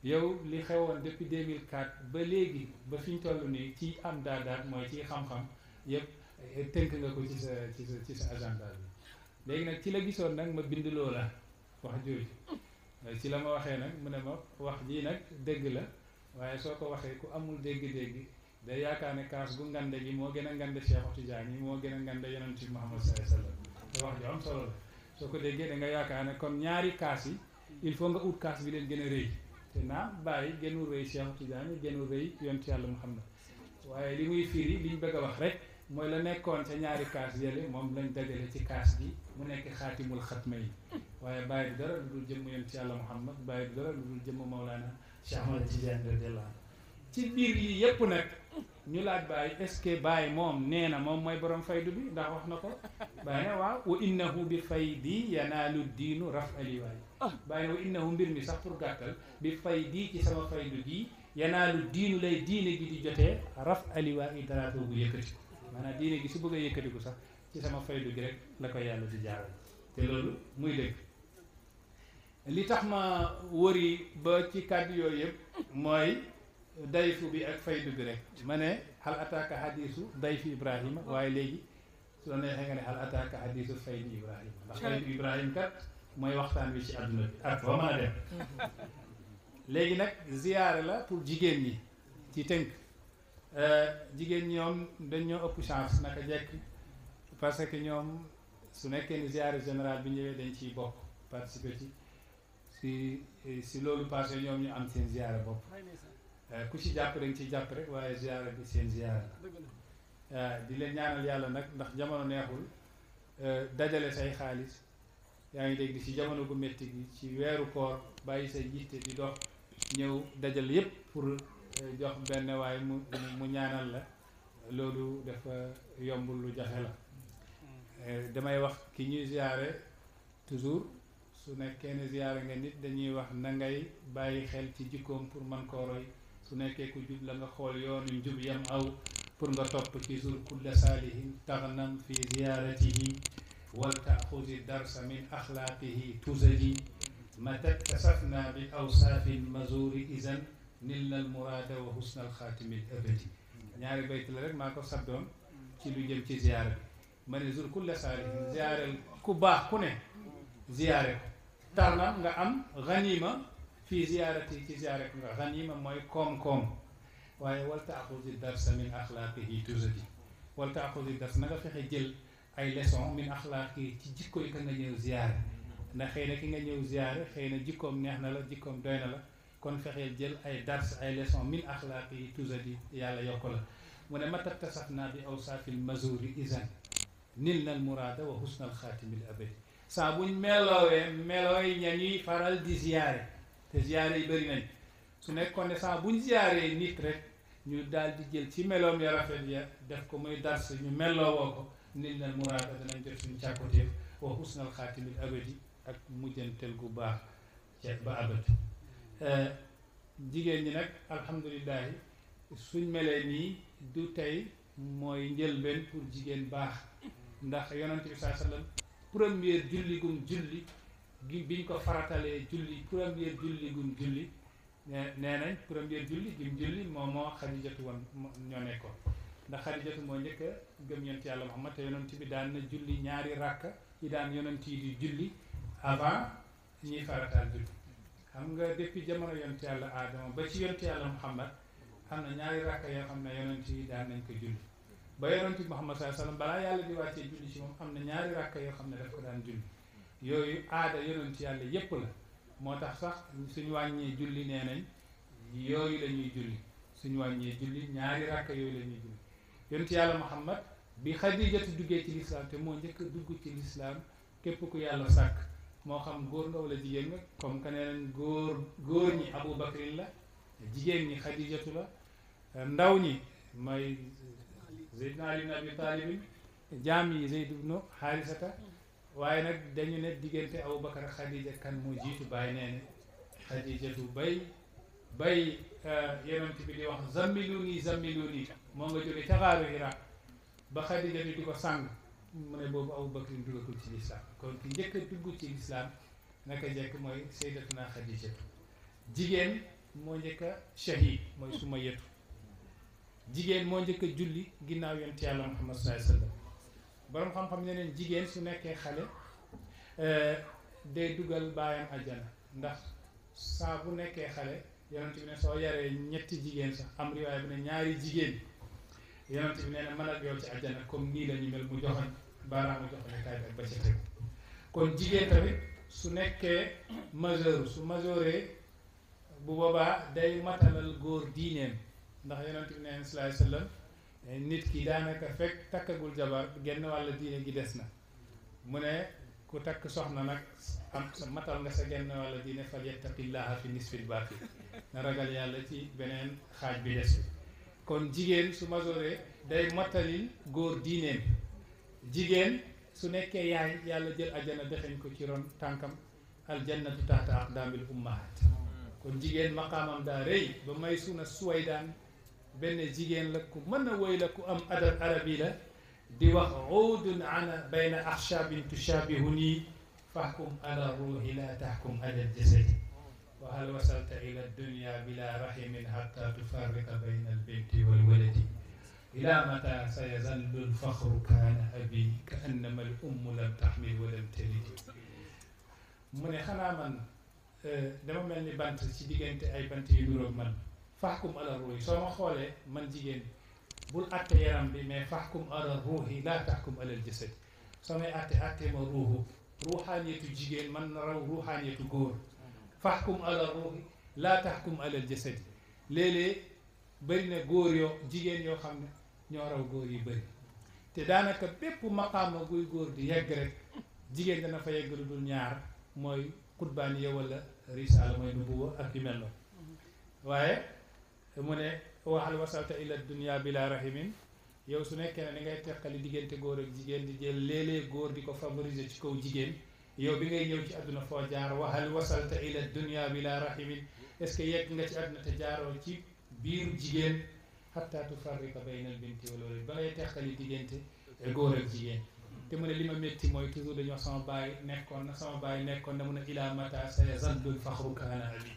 yow li xewoon depuis 2004 ba léegi ba fi ñu toll nii ci am daadaat mooy ci xam-xam yëpp tënk nga ko ci sa agenda bi léegi nag ci la gisoon nag ma bind loola wax jooju ci la ma waxee nag mu ne ma wax jii nag dégg la waaye soo ko waxee ku amul dégg-dégg day yaakaar ne kaas gu ngande gi moo gën a ngande Cheikh Tidiane yi moo gën a ngande yonent bi Muhammad sallallahu alayhi wasallam te wax ju am solo la soo ko déggee da nga yaakaar ne kon ñaari kaas yi il faut nga ut kaas bi leen gën a rëy te naa bàyyi gënul rëy Cheikh Tidiane gënul rëy yonent yàlla Muhammad waaye li muy firi liñ bëgg a wax rek mooy la nekkoon ca ñaari kaas yële moom lañ dajale ci kaas gi mu nekk xaatimul xatma yi waaye bàyyi du dara lu dul jëmm yonent yàlla Muhammad bàyyi du dara lu dul jëmm Mawlana Cheikh Ahmad Tidiane radiyallahu anhu ci biir yi yépp nag ñu laaj Baye est-ce que Baye moom nee na moom mooy borom faydu bi ndax wax na ko Baye ne waaw wa innahu bi faydi yanaalu diinu raf aliwaay Baye ne wa innahu mbir mi sax pour gàttal bi faydi ci sama faydu gi yanaalu diinu lay diine gi di jotee raf aliwaay daraatoo bu yëkkati maanaam diine gi su bëgg a yëkkatiku sax ci sama faydu gi rek la ko yàlla di jaaral te loolu muy dëgg li tax ma wëri ba ci kàddu yooyu yëpp mooy dayfu bi ak faydu bi rek ma ne hal ataaka hadisu dayfu Ibrahima waaye léegi soo neexee nga ne hal ataaka hadisu faydu Ibrahima ndax faydu Ibrahima kat mooy waxtaan wi ci àdduna bi ak fa mën a dem léegi nag ziyaare la pour jigéen ñi ci tënk jigéen ñoom dañoo ëpp chance naka jekk parce que ñoom su nekkee ni ziyaare général bi ñëwee dañ ciy bokk participer ci si loolu passé ñoom ñu am seen ziyaara bopp ku ci jàpp dañ ci jàpp rek waaye ziyaara bi seen ziyaara la di leen ñaanal yàlla nag ndax jamono neexul dajale say xaalis yaa ngi dégg ci jamono gu métti gi ci weeru koor bàyyi say yitte di dox ñëw dajal yépp pour jox benn waaye mu ñaanal la loolu dafa yombul lu jafe la damay wax ki ñuy ziyaare toujours su nekkee ne ziyaare nga nit dañuy wax na ngay bàyyi xel ci jikkoom pour man koo roy su nekkee ku jub la nga xool yoonu njub yam aw pour nga topp ci zur kulla saalihin taxnam fi ziyaaratihi wal taaxuzi darsa min axlaaqihi tuzali mata tasafna bi awsaafin mazuri izan nil al muraada wa husna al xaatimil abadi ñaari bayt la rek maa ko sabdoon ci lu jëm ci ziyaara bi ma ne zur kulla saalihin ziyaareel ku baax ku ne ziyaare ko tarnam nga am ganima fii ziyaarati ci ziyaare ko nga ganima mooy koom-koom waaye wal taaxuzi darsa min axlaaqihi tuzadi wal taaxuzi darsa na nga fexe jël ay leçon min axlaaqihi ci jikko yi ka nga ñëw ziyaare ndax xëy na ki nga ñëw ziyaare xëy na jikkoom neex na la jikkoom doy na la kon fexeel jël ay dars ay leçon min axlaaqihi tuzadi yàlla yokk la mu ne matat tasafna bi awsaafil mazuri izan nil nal muraada wa husnal xaatimil abadi saa buñ melooy ña ñuy faral di ziyaare te ziyaare yi bëri nañ su nekkoon ne saa buñ ziyaaree nit rek ñu daal di jël ci meloom ya rafet ya def ko muy dars ñu melloo woo ko nil nal muraada danañ def suñu càkkutéef wa husnal xaatimil abadi ak mujjantel gu baax ca ba abadi jigéen ñi nag alhamdulillahi suñ melee nii du tey mooy njëlbeen pour jigéen baax ndax yonent bi saa sallam première julli gum julli biñ ko faratalee julli première julli gum julli nee nañ première julli gum julli moo xadijatu woon ñoo nekkoon ndax xadijatu moo njëkk a gëm yonent yàlla Muhammad te yonent bi daan na julli ñaari ràkka yi daan yonent yi di julli avant ñuy farataal julli xam nga depuis jamono yonent yàlla Aadama ba ci yonent yàlla Muhammad am na ñaari ràkka yoo xam ne yonent yi daan nañ ko julli ba yonent bi Muhammad sallallahu alayhi wasallam balaa yàlla di wàccee julli ci moom am na ñaari ràkka yoo xam ne daf ko daan julli yooyu aada yonent yàlla yépp la moo tax sax suñu wàññee julli nee nañ yooyu la ñuy julli suñu wàññee julli ñaari ràkka yooyu la ñuy julli yonent yàlla Muhammad bi Xadijatu duggee ci lislaam te moo njëkk a dugg ci lislaam képp ku yàlla sàkk moo xam góor nga wala jigéen nga comme que nee nañ góor ñi Abu Bakrin la jigéen ñi Xadijatu la ndaw ñi mooy Zeydina Ali ibn Abi Talib jaam yi Zeyd ibnu Xaarisata waaye nag dañu ne diggante Abu Bakar ak Xadija kan moo jiitu bàyyi nee ne Xadijatu bay yonent bi di wax zammiluni moo nga jóge ca xaaru Hira ba Xadijatu di ko sàng mu ne boobu Abu Bakrin duggagul ci lislaam kon ki njëkk a dugg ci lislaam naka njëkk mooy Sayyidatuna Xadijatu jigéen moo njëkk a shahid mooy Sumayyatu jigéen moo njëkk a julli ginnaaw yonent yàlla Muhammad sallallahu alayhi wasallam boroom xam-xam ne neen jigéen su nekkee xale day dugal baayam àjjana ndax saa bu nekkee xale yonent bi ne soo yaree ñetti jigéen sax am riwaay bi ne ñaari jigéen yonent bi nee na mën ak yow ci àjjana comme nii la ñu mel mu joxoñ baaraamu joxoñ kaay bi ak ba ca tegu kon jigéen tamit su nekkee majeur su majeuree bu boobaa day matalal góor diineem ndax yonent bi nee na sallallahu alayhi wasallam nit ki daanaka fekk takkagul jabar genn wàll diine gi des na mu ne ku takk soxna nag am matal nga sa genn wàll diine fal yattaqillaha fi nisfil baaqi na ragal yàlla ci beneen xaaj bi des bi kon jigéen su majeuree day matalil góor diineem jigéen su nekkee yaay yàlla jël ajjana dexeñ ko ci ron tànkam aljannatu tahta aqdaamil ummahat kon jigéen maqaamam daa rëy ba may suna suwaydaan benn jigéen la ku mën a woy la ku am adab arabi la di wax uudun ana bayna axshaabin tushabihu nii fahkum ala ruuhi la tahkum ala jasadi wa hal wasalta ila dunya bila rahimin hatta tufarriqa bayna albinti walwaladi ila mata sayazallu alfaxru kaana abi ka annama al ummu lam taxmil wa lam talidi mu ne xanaa man dama mel ni bant ci diggante ay bant yu duróog man fahkum ala ruuhi soo ma xoolee man jigéen bul atte yaram bi mais fahkum ala ruuhi laa tahkum ala jasad soo may atte ma ruuxu ruuxaaneetu jigéen man na raw ruuxaaneetu góor fahkum ala ruuhi laa tahkum ala jasadi léeg-léeg bëri na góor yoo jigéen yoo xam ne ñoo raw góor yi bëri te daanaka bépp maqaama guy góor di yegg rek jigéen dana fa yegg lu dul ñaar mooy xutbaaniya wala risaala mooy nubuwa ak yu mel noonu waaye mu ne waxal wasalta ila dunia bila rahimin yow su nekkee ne ni ngay teqali diggante góor ak jigéen di jël léeg-léeg góor di ko favoriser ci kaw jigéen yow bi ngay ñëw ci àdduna foo jaar waxal wasalta ila dunia bila rahimin est-ce que yegg nga ci àdduna te jaaroo ci biiru jigéen hatta tufarriqa bayna al binti wal walad ba ngay teqali diggante góor ak jigéen te mu ne li ma métti mooy toujours dañuy wax sama baay nekkoon na mu ne ila mata sa yazallul faxru kaana abi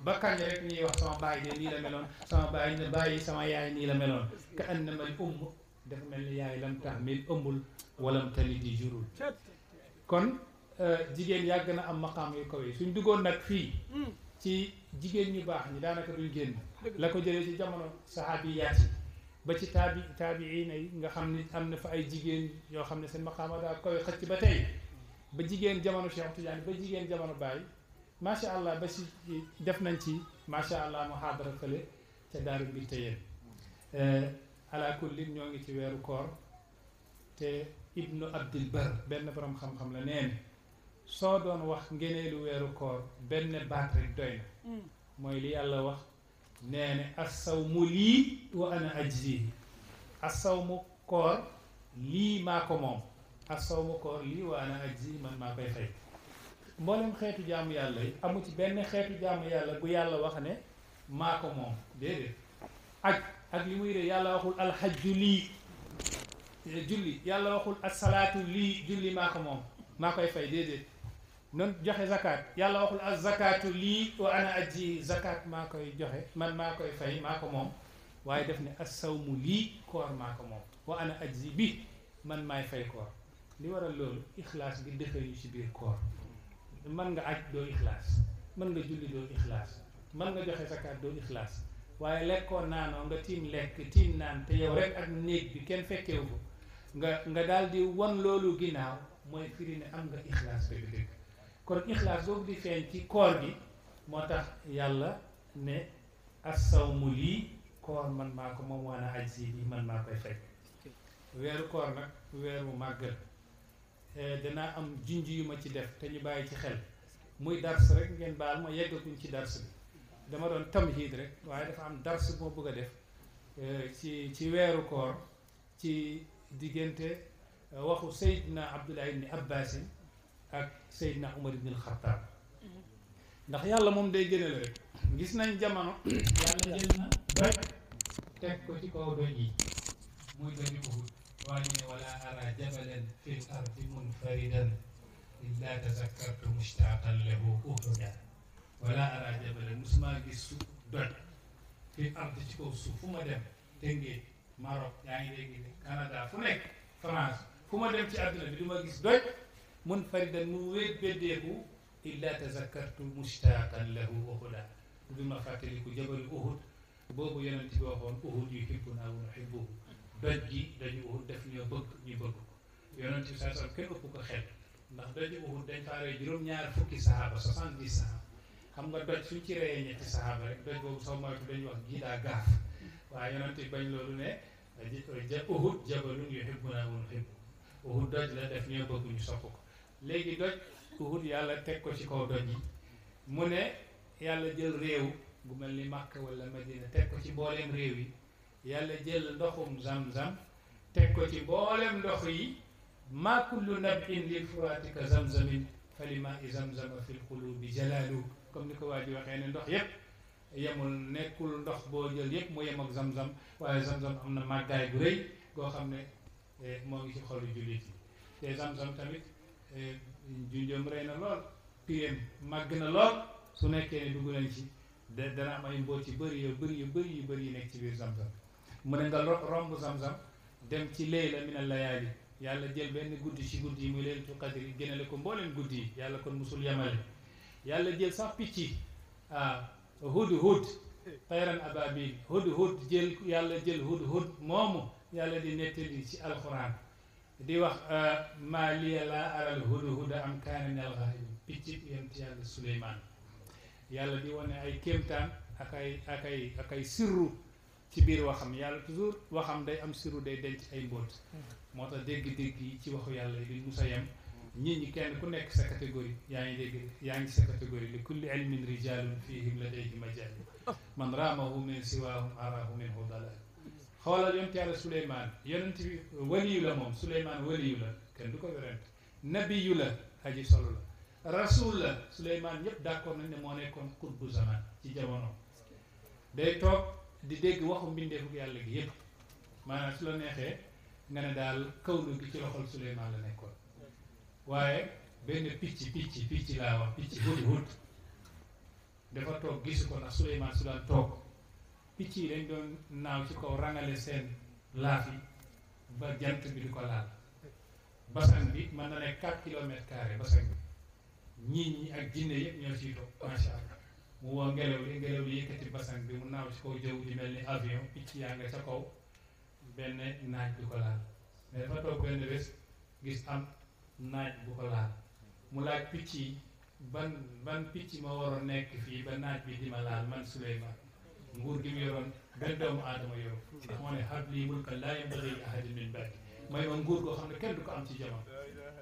ba kañ rek ñuy wax sama baay de nii la meloon sama baay ne bàyyi sama yaay nii la meloon ka annama al dafa mel ni yaay lam tahmil ëmbul walam talidi jurul kon jigéen yàgg na am maqaam yu kaw yi suñ duggoon nag fii ci jigéen ñu baax ñi daanaka duñ génn la ko jëlee ci jamono sahabiyaat yi ba ci taabiina yi nga xam ni am na fa ay jigéen yoo xam ne seen maqaama daa kawe xëcc ba tey ba jigéen jamono Cheikh Tidiane ba jigéen jamono Baye macha allah ba si def nañ ci macha allah muhaadara fële ca daaru bi te yéen ala kulli ñoo ngi ci weeru koor te ibnu abdil bar benn borom xam-xam la neen soo doon wax ngeneelu weeru koor benn baat rek doy na mooy li yàlla wax nee ne assawmu lii wa ana ajzi assawmu koor lii maa ko moom assawmu koor lii wa ana ajzi man maa koy fay mboolem xeetu jaamu yàlla yi amu ci benn xeetu jaamu yàlla bu yàlla wax ne maa ko moom déedéet ak li muy de yàlla waxul alxajju lii julli yàlla waxul asalaatu lii julli maa ko moom maa koy fay déedéet noonu joxe zakat yàlla waxul az zakatu lii wa ana ajji zakat maa koy joxe man maa koy fay maa ko moom waaye def ne as-sawmu lii koor maa ko moom wa ana ajji bi man maay fay koor li waral loolu ixlaas gi dëxëy ñu ci biir koor mën nga aj doo ixlaas mën nga julli doo ixlaas mën nga joxe zakat doo ixlaas waaye lekkoo naanoo nga tiim lekk tiim naan te yow rek ak néeg bi kenn fekkewu ko nga daal di wan loolu ginnaaw mooy firi ne am nga ixlaas dëgg-dëgg kon ixlaas boobu di feeñ ci koor gi moo tax yàlla ne as-sawmu lii koor man maa ko moom waana ajzi bi man maa koy fekk weeru koor nag weeru màggal danaa am junj yu ma ci def te ñu bàyyi ci xel muy dars rek ngeen baal ma yeggaguñ ci dars bi dama doon tamhiid rek waaye dafa am dars moo bëgg a def ci weeru koor ci diggante waxu Seydina Abdullah ibni Abbasin ak Seydina Umar ibn al-Khattab ndax yàlla moom day gënal rek gis nañ jamono yàlla jël na doj teg ko ci kaw doj yi muy doju Uhud waaye ne wala ara jabalan fil ardi munfaridan illa tazakkartu mushtaqan lahu uhuda wala ara jabalan musuma gis su doj fil ardi ci kaw suuf fu ma dem Tëngéej Maroc yaa ngi dégg Canada fu nekk France fu ma dem ci àdduna bi du ma gis doj munfaridan mu wéet beddeeku illa tazakkartu mushtaqan lahu uhuda du ma fàttaliku jabal Uhud boobu yonent bi waxoon Uhud yuhibbuna wa nuhibbuhu doj gi dañu Uhud def ñoo bëgg ñu bëgg ko yonent bi saa kenn ëpp ko xel ndax doju Uhud dañ fa rey juróom-ñaar fukki sahaaba 70 sahaaba xam nga doj suñ ci reyee ñetti sahaaba rek doj boobu soo moytu dañuy wax gii daa gaaf waaye yonent bi bañ loolu ne Uhud jabalun yuhibbuna wa nuhibbuhu Uhud doj la def ñoo bëgg ñu sopp ko léegi doj Uhud yàlla teg ko ci kaw doj yi mu ne yàlla jël réew gu mel ni Makka wala Madina teg ko ci mbooleem réew yi yàlla jël ndoxum zam-zam teg ko ci mbooleem ndox yi ma kullu nab'in lil furaati ka zamzamin falima i zamzama fil qulubi jalaalu comme ni ko waa ji waxee ne ndox yépp yemul nekkul ndox boo jël yépp mu yem ak zam-zam waaye zam-zam am na màggaay bu rëy goo xam ne moo ngi ci xolu jullit yi te zam-zam tamit junjëm rëy na lool pireem màgg na lool su nekkee ne dugg nañ ci dana am ay mbóot yu bëri yu bëri yi nekk ci biir zam-zam mu ne nga romb zam-zam dem ci layla min al-layaali yàlla jël benn guddi ci guddi yi muy laylatul qadr yi génnale ko mbooleen guddi yi yàlla kon musul yemale yàlla jël sax picc yi hud tayran ababil hud jël yàlla jël hud moomu yàlla di nettali ci alxuraan di wax maa liya laa aral hudhuda am kaana min al-ghaa'ibin picc yonent yàlla Suleymaan yàlla di wane ay kéemtaan ak ay sirru ci biir waxam yàlla toujours waxam day am sirru day denc ay mbóot moo tax dégg-dégg yi ci waxu yàlla yi musa yem nit ñi kenn ku nekk sa catégorie yaa ngi dégg yaa ngi sa catégorie li kulli ilmin rijalun fihim ladayhi majal man raamahu min siwahum arahu minhu dalal xoolal yonent yàlla Suleymaan yonent bi waliyu la moom Suleymaan waliyu la kenn du ko werante nabiyu la aji solo la rasul la Suleymaan ñëpp d'accord nañ ne moo nekkoon xutbu zaman ci jamono day toog di dégg waxu mbindeefu yàlla gi yëpp maanaam su la neexee nga ne daal kawlu gi ci loxol Suleymaan la nekkoon waaye benn picc laa wax picc hudhud dafa toog gisu ko ndax Suleymaan su daan toog picc yi dañ doon naaw ci kaw rangale seen laaf yi ba jant bi di ko laal basan bi mën na nekk 4 kilomètres carrés basan bi ñi ak jinne yëpp ñoo ciy toog macha allah mu woo ngelaw li yëkkati basan bi mu naaw ci kaw jaww ji mel ni avion picc yaa nga ca kaw benn naaj bi ko laal mais dafa toog benn bés gis am naaj bu ko laal mu laaj picc yi ban picc ma waroon nekk fii ba naaj bi di ma laal man Suleymaan nguur gi mu yoroon benn doomu aadama yoro ndax moo ne habli mulkan laa yanbaghi li ahadin min ba'di may ma nguur goo xam ne kenn du ko am ci jamono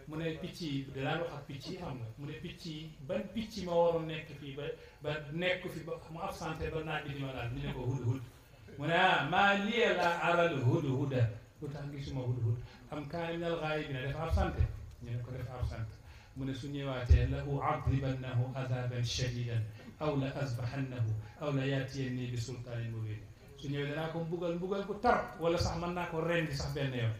mu ne picc yi daan wax ak picc yi xam nga mu ne picc yi ban picc ma waroon nekk fii ba nekk fi ba mu absenté ba naaj bi di ma laal ñu ne ko hudhud mu ne maa liya laa aral hudhuda lu tax gisuma hudhud am kaana minal ghaa'ibiina dafa absenté ñu ne ko dafa absenté mu ne su ñëwaatee la u'adhibannahu adhaban shadidan aw la azbahannahu aw la yatiyanni bi sultaanin mubin su ñëwee danaa ko mbugal bu tar wala sax mën naa ko rendi sax benn yoon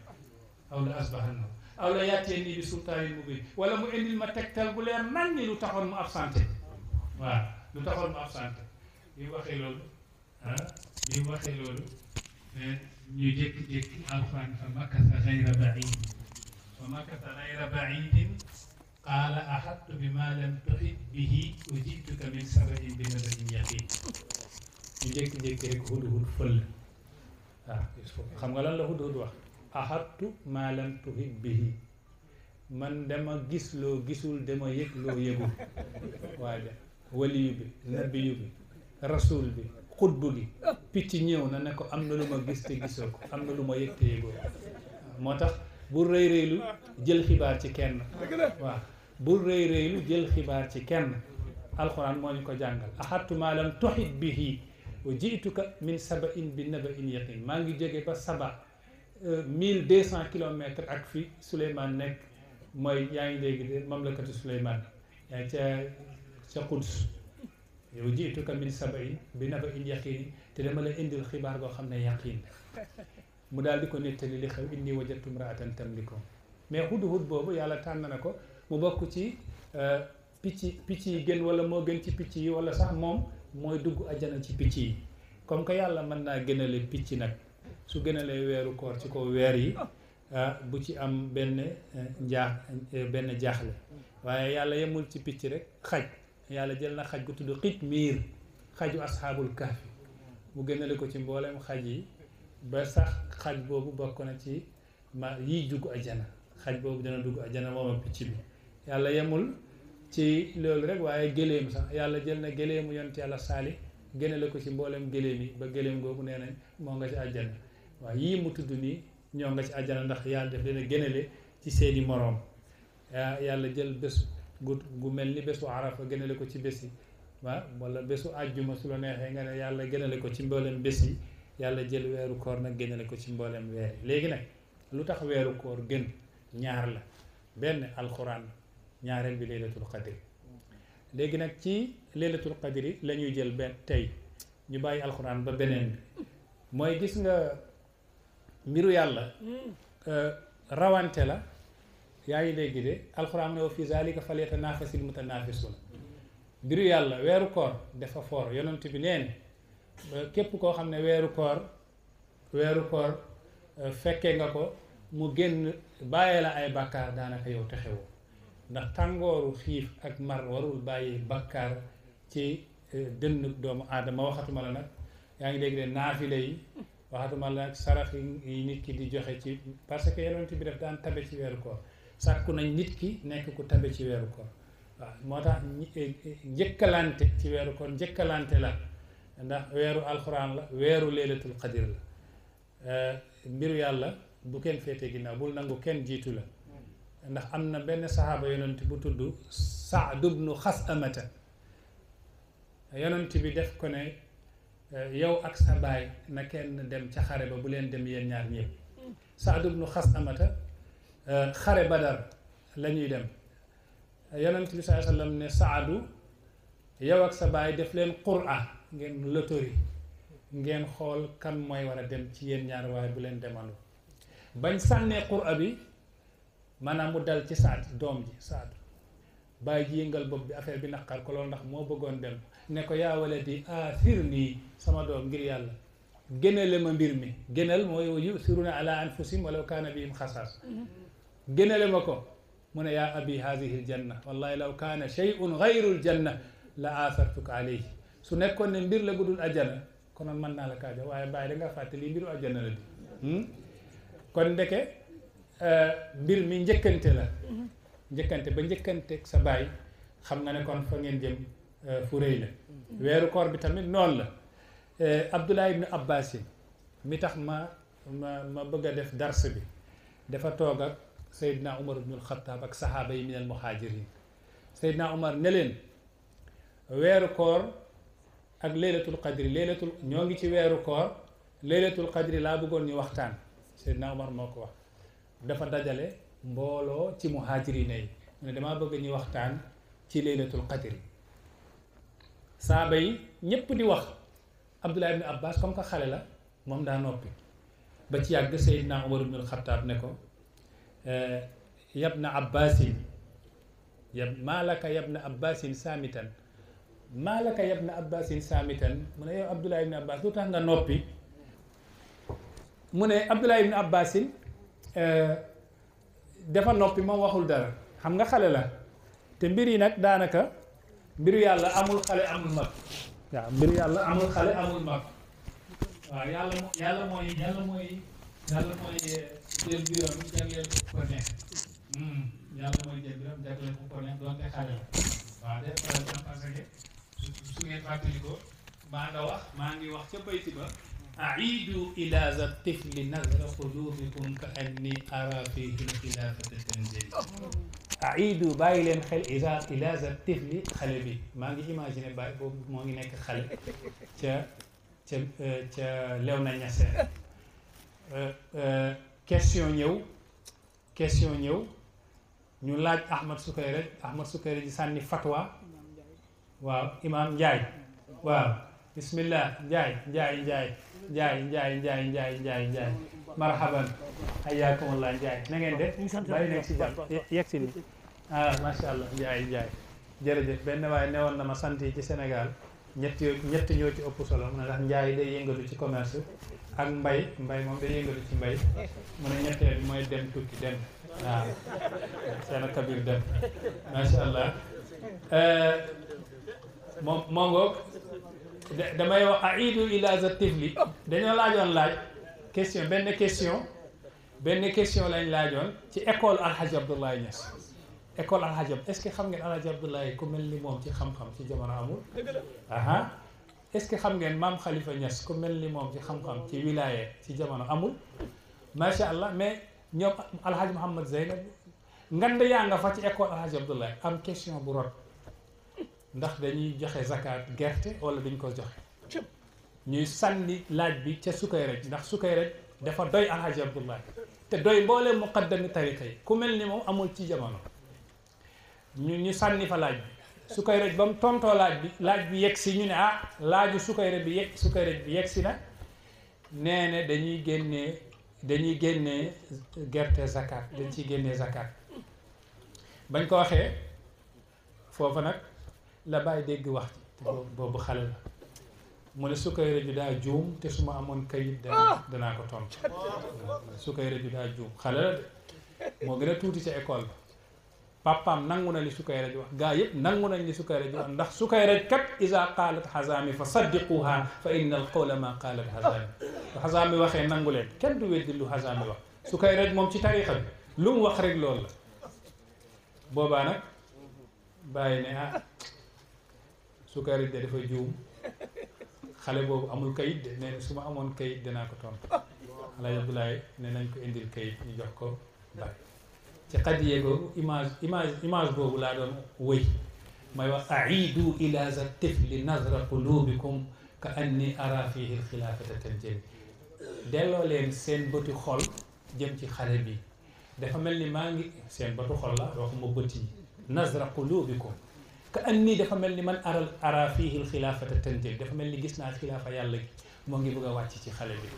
aw la azbahannahu aw la yatiyanni bi sultaanin mubin wala mu indil ma tegtal bu leer nañ ni lu taxoon mu absenté waaw lu taxoon mu absenté bi mu waxee loolu ñu jékki-jékki alquran fa makatha ghayra ba'idin qaala ahadtu bima lam tuhit bihi wa ji'tuka min saba'in bi naba'in yaqin ñu jékki-jékki rek hudhud fël waaw xam nga lan la hudhud wax ahadtu ma lam tuhit bihi man dama gis loo gisul dama yëg loo yëgul waaye de waliyu bi nabiyu bi rasul bi xutbu gi picc ñëw na ne ko am na lu ma gis te gisoo ko am na lu ma yëg te yëgoo moo tax bu rëy rëylu jël xibaar ci kenn waaw bul rëy rëylu jël xibaar ci kenn alxuraan moo ñu ko jàngal ahadtu ma lam tuhit bihi wa ji'tuka min saba'in bi naba'in yaqin maa ngi jóge ba saba 1200 kilomètres ak fi Souleymane nekk mooy yaa ngi dégg de mamlakatu Souleymane yaa ngi ca Quds yow ji'tuka min saba'in bi naba'in yaqin te dama la indil xibaar boo xam ne yaqin mu daal di ko nettali li xew inni wajadtu imra'atan tamlikum mais hudhud boobu yàlla tànn na ko mu bokk ci picc yi gën wala moo gën ci picc yi wala sax moom mooy dugg ajjana ci picc yi comme que yàlla mën naa gënale picc nag su gënalee weeru koor ci ko weer yi bu ci am benn jaaxle waaye yàlla yemul ci picc rek xaj yàlla jël na xaj gu tudd Qitmiir xaju asxaabul kahfi mu gënale ko ci mboolem xaj yi ba sax xaj boobu bokk na ci yiy dugg ajjana xaj boobu dana dugg ajjana moom ak picc bi yàlla yemul ci loolu rek waaye gëléem sax yàlla jël na gëléemu yonent yàlla saali gënale ko ci mboolem gëléem yi ba gëléem googu nee nañ moo nga ci àjjana waaw yii mu tudd nii ñoo nga ci àjjana ndax yàlla def leen a gënale ci seeni moroom yàlla jël bés gu mel ni bésu arafa gënale ko ci bés yi waaw wala bésu àjjuma su la neexee nga ne yàlla gënale ko ci mboolem bés yi yàlla jël weeru koor nag gënale ko ci mboolem weer yi léegi nag lu tax weeru koor gën ñaar la benn alxuraan ñaareel bi laylatul qadri léegi nag ci laylatul qadri la ñuy jël benn tey ñu bàyyi alxuraan ba beneen bi mooy gis nga mbiru yàlla rawante la yaa ngi dégg de alxuraan ne wa fi zalika falyatanafasil mutanafisun mbiru yàlla weeru koor dafa foor yonent bi neen képp koo xam ne weeru koor fekkee nga ko mu génn bàyyee la ay bàkkaar daanaka yow texewoo ndax tàngooru xiif ak mar warul bàyyi bàkkaar ci dënn doomu aadama waxatuma la nag yaa ngi dégg de naafile yi waxatuma la nag sarax yi nit ki di joxe ci parce que yonent bi daf daan tabe ci weeru koor sàkku nañ nit ki nekk ku tabe ci weeru koor waaw moo tax njëkkalante ci weeru koor njëkkalante la ndax weeru alxuraan la weeru leelatul qadir la mbiru yàlla bu kenn féete ginnaaw bul nangu kenn jiitu la ndax am na benn saxaaba yonent bu tudd Saad ibnu Xasamata yonent bi def ko ne yow ak sa baay na kenn dem ca xare ba bu leen dem yéen ñaar ñëpp Saad ibnu Xasamata xare Badar la ñuy dem yonent bi saa sallam ne Saadu yow ak sa baay def leen qura ngeen lotori ngeen xool kan mooy war a dem ci yéen ñaar waaye bu leen demandoo bañ sànnee qura bi maanaam mu dal ci Saad doom ji Saad bàyyi ji yëngal bopp bi affaire bi naqar ko loolu ndax moo bëggoon dem ne ko yaa waladi athir nii sama doom ngir yàlla gënale ma mbir mi gënal mooy yusiruna ala anfusihim walaw kaana bihim xasaas gënale ma ko mu ne yaa abi hadihi aljanna wallahi law kaana shay'un gayru aljanna la athartuka alayhi su nekkoon ne mbir la gudul ajjana konoon mën naa la kaaja waaye bàyyi da nga fàtte lii mbiru ajjana la di kon ndeke mbir mi njëkkante la njëkkante ba njëkkanteeg sa baay xam nga ne kon fa ngeen jëm fu rëy la weeru koor bi tamit noonu la Abdullah ibn Abbas mi tax ma bëgg a def dars bi dafa toog ak Seydina Umar ibnul Xattaab ak saxaaba yi minal muhajirin Seydina Umar ne leen weeru koor ak laylatul qadri ñoo ngi ci weeru koor laylatul qadri laa bëggoon ñu waxtaan Seydina Umar moo ko wax dafa dajale mbooloo ci muhaajiriin yi mu ne damaa bëgg ñu waxtaan ci laylatul qadri saaba yi ñépp di wax Abdullah ibn Abbas comme que xale la moom daa noppi ba ci yàgg Seydina Umar ibnul Xattaab ne ko yabna Abbasin maalaka yabna Abbasin saamitan maalaka yabna Abbasin saamitan mu ne yow Abdullah ibn Abbas lu tax nga noppi mu ne Abdullah ibn Abbasin dafa noppi moom waxul dara xam nga xale la te mbir yi nag daanaka mbiru yàlla amul xale amul mag waaw mbiru yàlla amul xale amul mag waaw yàlla mooy jël biram jagleel ko neex yàlla mooy jël biram jagleel ko neex doonte xale la waaw def par exemple parce que su ngeen fàttali ko maa ngi wax ca bayti ba aidu ila za tifli nazra qulubikum ka anni ara fihi lxilaafata tanzili aidu bàyyi leen xel ila za tifli xale bi maa ngi imaginer bàyyi boobu moo ngi nekk xale ca Léona Niassène question ñëw ñu laaj Ahmad Sukayri ji sànni fatwa waaw Imam Njaay waaw bismillah Njaay marhaban hayyakumullah Njaay na ngeen def bàyyi nekk si jàmm yegg si ni masha Allah Njaay jërëjëf benn waaye newoon na ma sant yi ci Sénégal ñett ñoo ci ëpp solo mu ne ndax Njaay day yëngatu ci commerce ak mbay moom day yëngatu ci mbay mu ne ñetteel bi mooy dem tukki dem waaw seen kabir dem masha Allah moo ngoog damay wax aidu ila za tifli dañoo laajoon benn question lañ laajoon ci école Alhaji Abdoulaye Niass école Alhaji est-ce que xam ngeen Alhaji Abdoulaye ku mel ni moom ci xam-xam ci jamono amul aha est-ce que xam ngeen maam Khalifa Niass ku mel ni moom ci xam-xam ci wilaya ci jamono amul macha allah mais ñoom Alhaji Mouhamad Zeynab ngand yaa nga fa ci école Alhaji Abdoulaye am question bu rot ndax dañuy joxe zakat gerte wala duñ ko joxe ñuy sànni laaj bi ca Sukayrej ndax Sukayrej dafa doy Alhaji Abdoulaye te doy mbooleem muqaddami tariqa yi ku mel ni moom amul ci jamono ñu sànni fa laaj bi Sukayrej ba mu tontoo laaj bi yegg si ñu ne laaju Sukayrej bi yegg si na nee ne dañuy génnee gerte zakat dañ ciy génnee zakat bañ ko waxee foofu nag la bàyyi dégg wax ci boobu xale la mu ne Sukayrej bi daa juum te su ma amoon kayit danaa ko tontu Sukayrej bi daa juum xale la de moo gën a tuuti ca école ba papaam nangu na li Sukayrej wax gaa yëpp nangu nañ li Sukayrej wax ndax Sukayrej kat iza qaalat Hazami fa saddiquha fa inna al qawla ma qaalat Hazami lu Hazami waxee nangu leen kenn du weddi lu Hazami wax Sukayrej moom ci tarixa bi lu mu wax rek loolu la boobaa nag bàyyi ne ah Sukari de dafa juum xale boobu amul kayit de nee na su ma amoon kayit dinaa ko tontu Alaaji Abdoulaye ne nañ ko indil kayit ñu jox ko bàyyi ci xadiyee googu image boobu laa doon wëy may wax aidu ila za tifli nazra qulubikum ka anni ara fihi alxilaafata tanjali delloo leen seen bëti xol jëm ci xale bi dafa mel ni maa ngi seen bëtu xol la waxuma bët yi nazra qulubikum ka anni dafa mel ni man ara fihi alxilaafata tanjali dafa mel ni gis naa xilaafa yàlla gi moo ngi bëgg a wàcc ci xale bi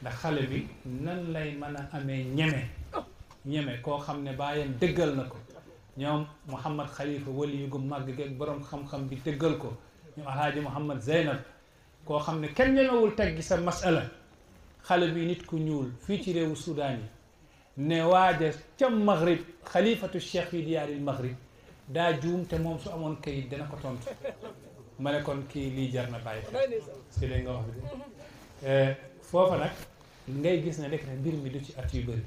ndax xale bi nan lay mën a amee ñeme koo xam ne baayam dëggal na ko ñoom Mouhamad Khalifa wali yu gu màgg geeg borom xam-xam bi dëggal ko ñoom Alhaaji Mouhamad Zeynab koo xam ne kenn ñemewul teggi sa masala xale bi nit ku ñuul fii ci réewu Soudan yi ne waaja ca Maghrib xalifatu cheikh fi diyaaril Maghrib daa juum te moom su amoon kayit dana ko tontu ma ne kon kii lii jar na bàyyi si léegi nga wax bi foofa nag ngay gis ne rek mbir mi du ci at yu bëri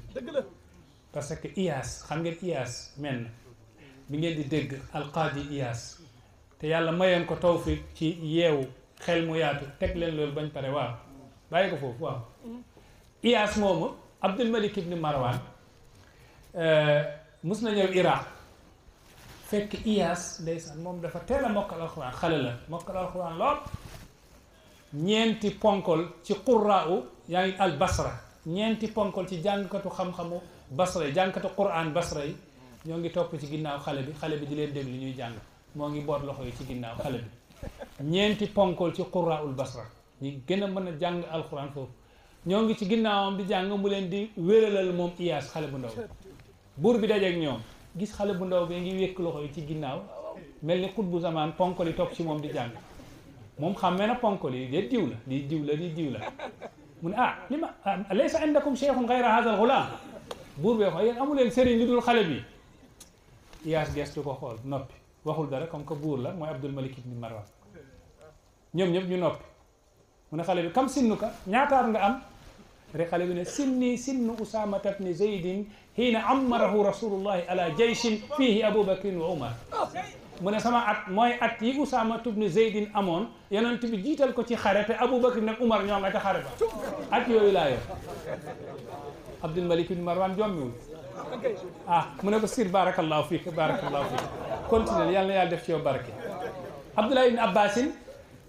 parce que Iyaas xam ngeen Iyaas men bi ngeen di dégg alqaadi Iyaas te yàlla mayoon ko tawfiq ci yeewu xel mu yaatu teg leen loolu bañ pare waaw bàyyi ko foofu waaw Iyaas moomu Abdul Malik ibn Marwan mus na ñëw Iraq fekk Iyaas ndeysaan moom dafa teel a mokkal alxuraan xale la mokkal alxuraan lool ñeenti ponkol ci qurra'u yaa ngi al basra ñeenti ponkol ci jàngkatu xam-xamu basra yi jàngkatu qur'an basra yi ñoo ngi topp ci ginnaaw xale bi di leen déglu ñuy jàng moo ngi boot loxo yi ci ginnaaw xale bi ñeenti ponkol ci qurra'ul basra ñi gën a mën a jàng alxuraan foofu ñoo ngi ci ginnaawam di jàng mu leen di wéralal moom Iyaas xale bu ndaw buur bi dajeeg ñoom gis xale bu ndaw bi ngi wékk loxo yi ci ginnaaw mel ni xutbu zamaan ponkol yi topp ci moom di jàng moom xammee na ponkol yi de diw la di diw la mu ne ah li ma laysa indakum cheikhun gayra hada al ghulam buur bee ko yéen amu leen sëriñ li dul xale bi Iyaas gestu ko xool noppi waxul dara comme que buur la mooy Abdul Malik ibn Marwan ñoom ñëpp ñu noppi mu ne xale bi kam sinnuka ñaataar nga am rek xale bi ne sinnu Usaama ibn Zaydin hiina ammarahu rasulullahi ala jayshin fihi Abu Bakrin wa Umar mu ne sama at mooy at yi Usaama ibn Zaydin amoon yonent bi jiital ko ci xare te Abu Bakr nag Umar ñoo nga ca xare ba at yooyu laa yor Abdul Malik ibn Marwan jommiwul mu ne ko sir barakallahu fiik continuel yàlla na yàlla def ci yow barke Abdullah ibn Abbasin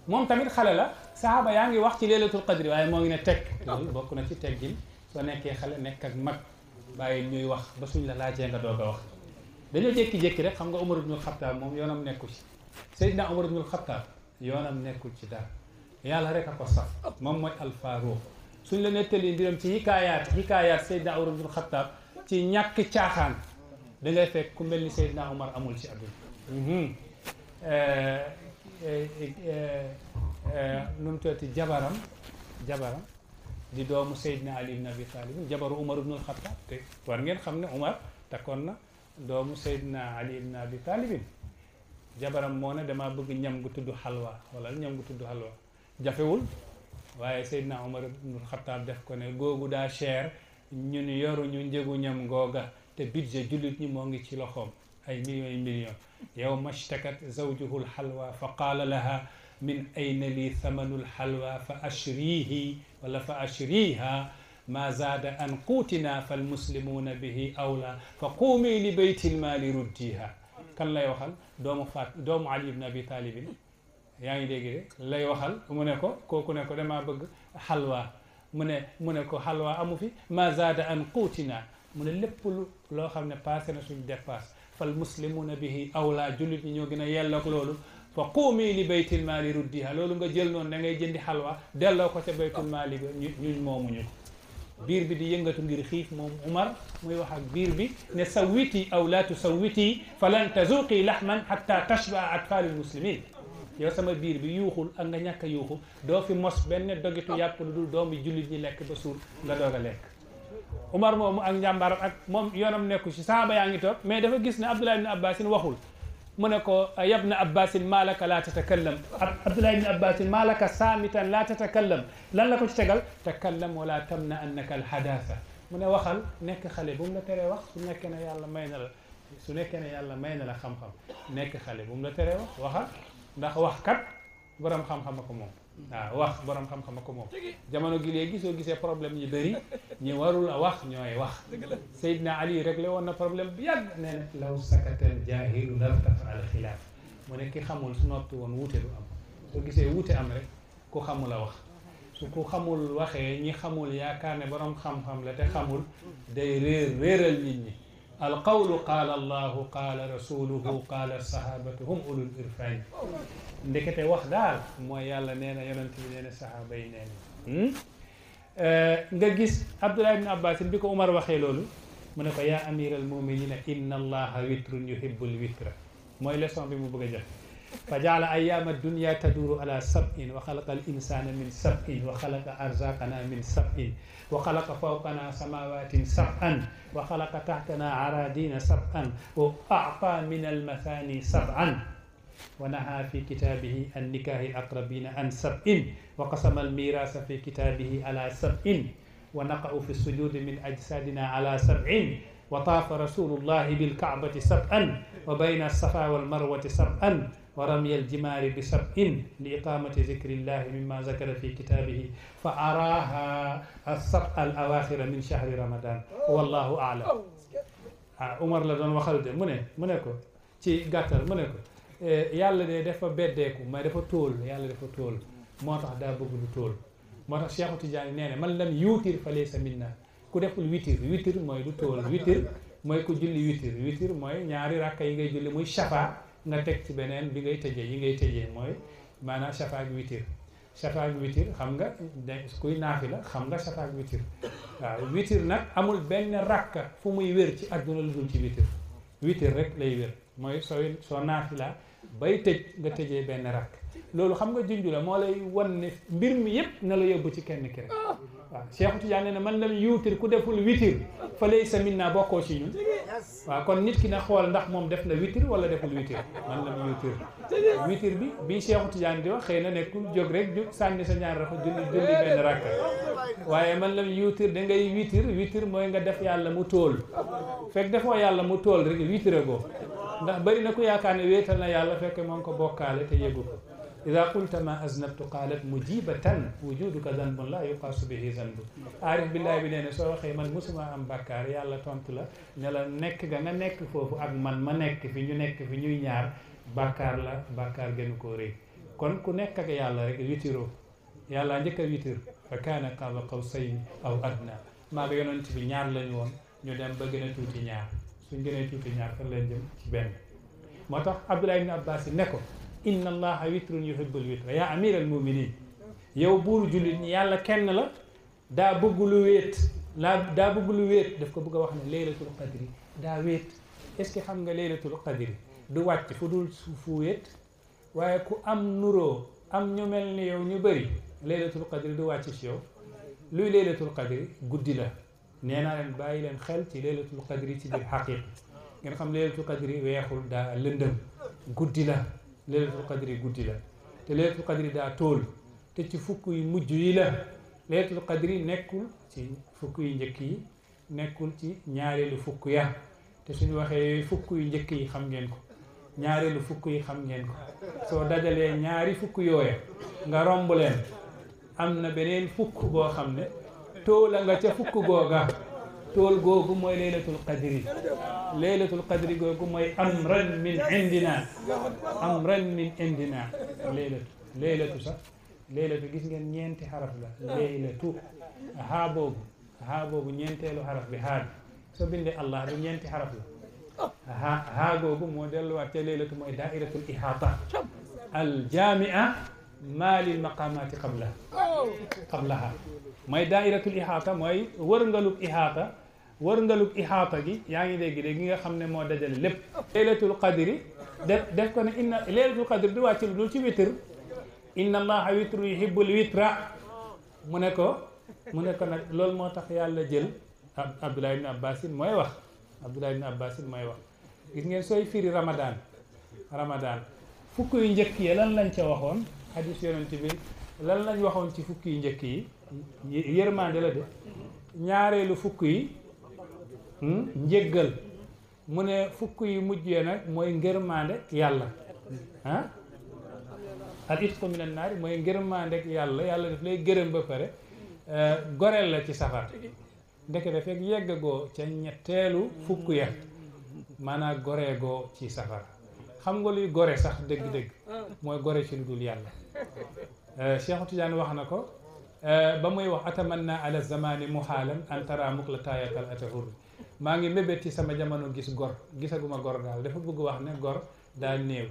moom tamit xale la sahaaba yaa ngi wax ci leelatul qadri waaye moo ngi ne teg loolu bokk na ci teggin soo nekkee xale nekk ak mag bàyyi ñuy wax ba suñ la laajee nga doog a wax dañoo jékki-jékki rek xam nga Umar ibnul Xattaab moom yoonam nekkul ci Seydina Umar ibnul Xattaab yoonam nekkul ci dara yàlla rek a ko saf moom mooy alfaaruq suñ la nettali mbiram ci hikaayaat Seydina Umar ibnul Xattaab ci ñàkk caaxaan da ngay fekk ku mel ni Seydina Umar amul ci àdduna nu mu tuddati jabaram di doomu Seydina Ali ibn Abi Talib jabaru Umar ibnul Xattaab te war ngeen xam ne Umar takkoon na doomu Seydina Ali ibn Abi Talibin jabaram moo ne dama bëgg ñam gu tudd xalwa wala ñam gu tudd xalwa jafewul waaye Seydina Umar ibnul Xattaab def ko ne googu daa cher ñun yoruñu njëgu ñam googa te budget jullit ñi moo ngi ci loxoom ay millions yow mashtakat zawjuhu lxalwa fa qaala laha min ayna li thamanu lxalwa fa ashrihi wala fa ashriha ma zaada an quutina fal muslimuuna bihi awla fa quumi li baytil maali ruddiha kan lay waxal doomu Ali ibn Abi Talibin yaa ngi dégg de lay waxal mu ne ko kooku ne ko damaa bëgg xalwa mu ne ko xalwa amu fi ma zaada an quutina mu ne lépp loo xam ne passé na suñ dépasse fal muslimuuna bihi awla jullit ñi ñoo gën a yelloog loolu fa quumi li baytil maali ruddiha loolu nga jël noonu da ngay jëndi xalwa delloo ko ca baytul maali ba ñuñ moomuñu ko biir bi di yëngatu ngir xiif moom Umar muy wax ak biir bi ne sawwiti aw la tusawwiti falan tazuqi lahman hatta tashba atfalil muslimin yow sama biir bi yuuxul ak nga ñàkk a yuuxu doo fi mos benn dogitu yàpp lu dul doomi jullit ñi lekk ba suur nga doog a lekk Umar moomu ak njàmbaaram ak moom yoonam nekku ci saaba yaa ngi toog mais dafa gis ne Abdullah ibn Abbasin waxul mu ne ko yabna Abbasin maalaka laa tatakallam Abdullah ibn Abbasin maalaka saamitan laa tatakallam lan la ko ci tegal takallam wala tamna annaka alhadaasa mu ne waxal nekk xale bu mu la teree wax su nekkee ne yàlla may na la su nekkee ne yàlla may na la xam-xam nekk xale bu mu la teree wax waxal ndax wax kat borom xam-xam ko moom waaw wax borom xam-xam ko moom jamono gi léegi soo gisee problème yi bëri ñi warul a wax ñooy wax Seydina Ali réglé woon na problème bi yàgg nee na law sakatal jaahilu lartafa al xilaaf mu ne ki xamul su noppi woon wuute du am soo gisee wuute am rek ku xamul a wax su ku xamul waxee ñi xamul yaakaar ne borom xam-xam la te xamul day réeral nit ñi al qawlu qaala allahu qaala rasuluhu qaala sahabatu hum ulul irfani ndekete wax daal mooy yàlla nee na yonent bi nee na sahaaba yi nee na nga gis Abdullah ibn Abbas bi ko Umar waxee loolu mu ne ko yaa amiral muminina inna allaha witrun yuhibbul witra mooy leçon bi mu bëgg a jox fa jaala ayyaama dunya taduru ala sab'in wa xalaqa al insana min sab'in wa xalaqa arzaqana min sab'in wa xalaqa fawqana samawatin sab'an wa xalaqa tahtana aradina sab'an wa a'ta min al mathani sab'an wa naha fi kitabihi an nikahi al aqrabina an sab'in wa qasama al mirasa fi kitabihi ala sab'in wa naqa'u fi sujudi min ajsadina ala sab'in wa taafa rasulullahi bilkaabati sab'an wa bayna alsafa walmarwati sab'an wa ramya aljimaari bi sab'in li iqamati zikrillahi mimma zakara fi kitabihi fa araha alsab'a al awaxira min shahri ramadan wallahu a'lam Umar la doon waxal de mu ne ko ci gàttal mu ne ko yàlla de dafa beddeeku mais dafa tóol yàlla dafa tóol moo tax daa bëgg lu tóol moo tax Cheikh Tidiane nee na man lam yuutir fa laysa minna ku deful witir mooy du tóol witir mooy ku julli witir mooy ñaari rakka yi ngay julli muy shafa nga teg ci beneen bi ngay tëjee yi ngay tëjee mooy maanaam shafa ak witir xam nga kuy naafi la xam nga shafa ak witir waaw witir nag amul benn rakka fu muy wér ci àdduna lu dul ci witir rek lay wér mooy soo naafi la bay tëj nga tëjee benn rakk loolu xam nga junju la moo lay wan ne mbir mi yëpp na la yóbbu ci kenn ki rek waaw Cheikh Tidiane nee na man lam yuutir ku deful witir fa laysa minna bokkoo ci ñun waaw kon nit ki na xool ndax moom def na witir wala deful witir man lam yuutir witir bi Cheikh Tidiane di wax xëy na nekkul jóg rek jóg sànni sa ñaar rafa julli benn rakka waaye man lam yuutir da ngay witir mooy nga def yàlla mu tóol fekk defoo yàlla mu tóol rek witira goo ndax bari na ku yaakaar ne wéetal na yàlla fekk moo ngi ko bokkaale te yëgu ko ida qulta ma aznabtu qaalat mujibatan wujuduka zanbun la yuqaasu bihi zanbu aarif billahi bi nee ne soo waxee man musuma am bàkkaar yàlla tontu la ne la nekk ga nga nekk foofu ak man ma nekk fi ñu nekk fi ñuy ñaar bàkkaar la bàkkaar gënu koo rëy kon ku nekk ak yàlla rek witiroo yàlla njëkk a witir fa kaana qaaba qawsayni aw adna maa nga yonent bi ñaar lañu woon ñu dem ba gën a tuuti ñaar suñ gënee tuuti ñaar fan leen jëm ci benn moo tax Abdullah ibn Abbas ne ko inna allaha witrun yuhibbul witra yaa amiral muminin yow buuru jullit ñi yàlla kenn la daa bëgg lu wéet daa bëgg lu wéet daf ko bëgg a wax ne laylatul qadri daa wéet est-ce que xam nga laylatul qadri du wàcc fu dul fu wéet waaye ku am nuroo am ñu mel ni yow ñu bëri laylatul qadri du wàcc ci yow luy laylatul qadri guddi la nee naa leen bàyyi leen xel ci laylatul qadri ci biir xaqiiq ngeen xam laylatul qadri weexul daa lëndëm guddi la laylatul qadri guddi la te laylatul qadri daa tóol te ci fukk yu mujj yi la laylatul qadri nekkul ci fukk yu njëkk yi nekkul ci ñaareelu fukk ya te suñu waxee fukk yu njëkk yi xam ngeen ko ñaareelu fukk yi xam ngeen ko soo dajalee ñaari fukk yooya nga romb leen am na beneen fukk boo xam ne tóola nga ca fukk googa tool googu mooy laylatul qadri googu mooy amran min indina laylatu gis ngeen ñeenti xaraf la laylatu haa boobu ñeenteelu xaraf bi haa bi soo bindee allah du ñeenti xaraf la haa googu moo delluwaat ca laylatu mooy daairatul ihaata al jamia ma lil maqamati qablaha mooy daairatul ihaata mooy wërngaluk ihaata gi yaa ngi dégg gi nga xam ne moo dajale lépp laylatul qadri def ko ne laylatul qadri du wàcc lu dul ci witr inna allaha witru yuhibbul witra mu ne ko nag loolu moo tax yàlla jël Abdullah ibn Abbasin mooy wax gis ngeen sooy firi ramadan fukk yu njëkk yi lan lañ ca waxoon hadis yonent bi lan lañ waxoon ci fukk yu njëkk yi yërmande la de ñaareelu fukk yi njéggal mu ne fukk yu mujjee nag mooy ngërmaande yàlla ah al itqu minan naar mooy ngërmaande yàlla yàlla daf lay gërëm ba pare goreel la ci safara ndekete fekk yeggagoo ca ñetteelu fukk ya maanaam goreegoo ci safara xam nga luy gore sax dëgg-dëgg mooy gore ci lu dul yàlla Cheikh Tidiane wax na ko ba muy wax atamanna ala zamani muhaalan an tara muqlatayakal atahur maa ngi mébét ci sama jamono gis gor gisaguma gor daal dafa bëgg wax ne gor daa néew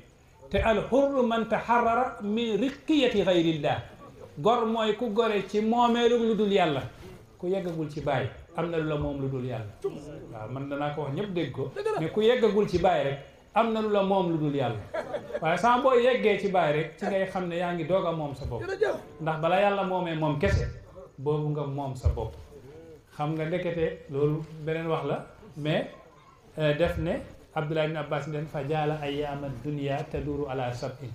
te al hurru man taharrara min riqiyati gayrillah gor mooy ku gore ci moomeelu lu dul yàlla ku yeggagul ci bàyyi am na lu la moom lu dul yàlla waaw man danaa ko wax ñëpp dégg ko mais ku yeggagul ci bàyyi rek am na lu la moom lu dul yàlla waaye sama boo yeggee ci bàyyi rek ci ngay xam ne yaa ngi doog a moom sa bopp ndax bala yàlla moomee moom kese boobu nga moom sa bopp xam nga ndekete loolu beneen wax la mais def ne Abdullah ibn Abbas den fa jaala ayyaama dunya taduru ala sab'in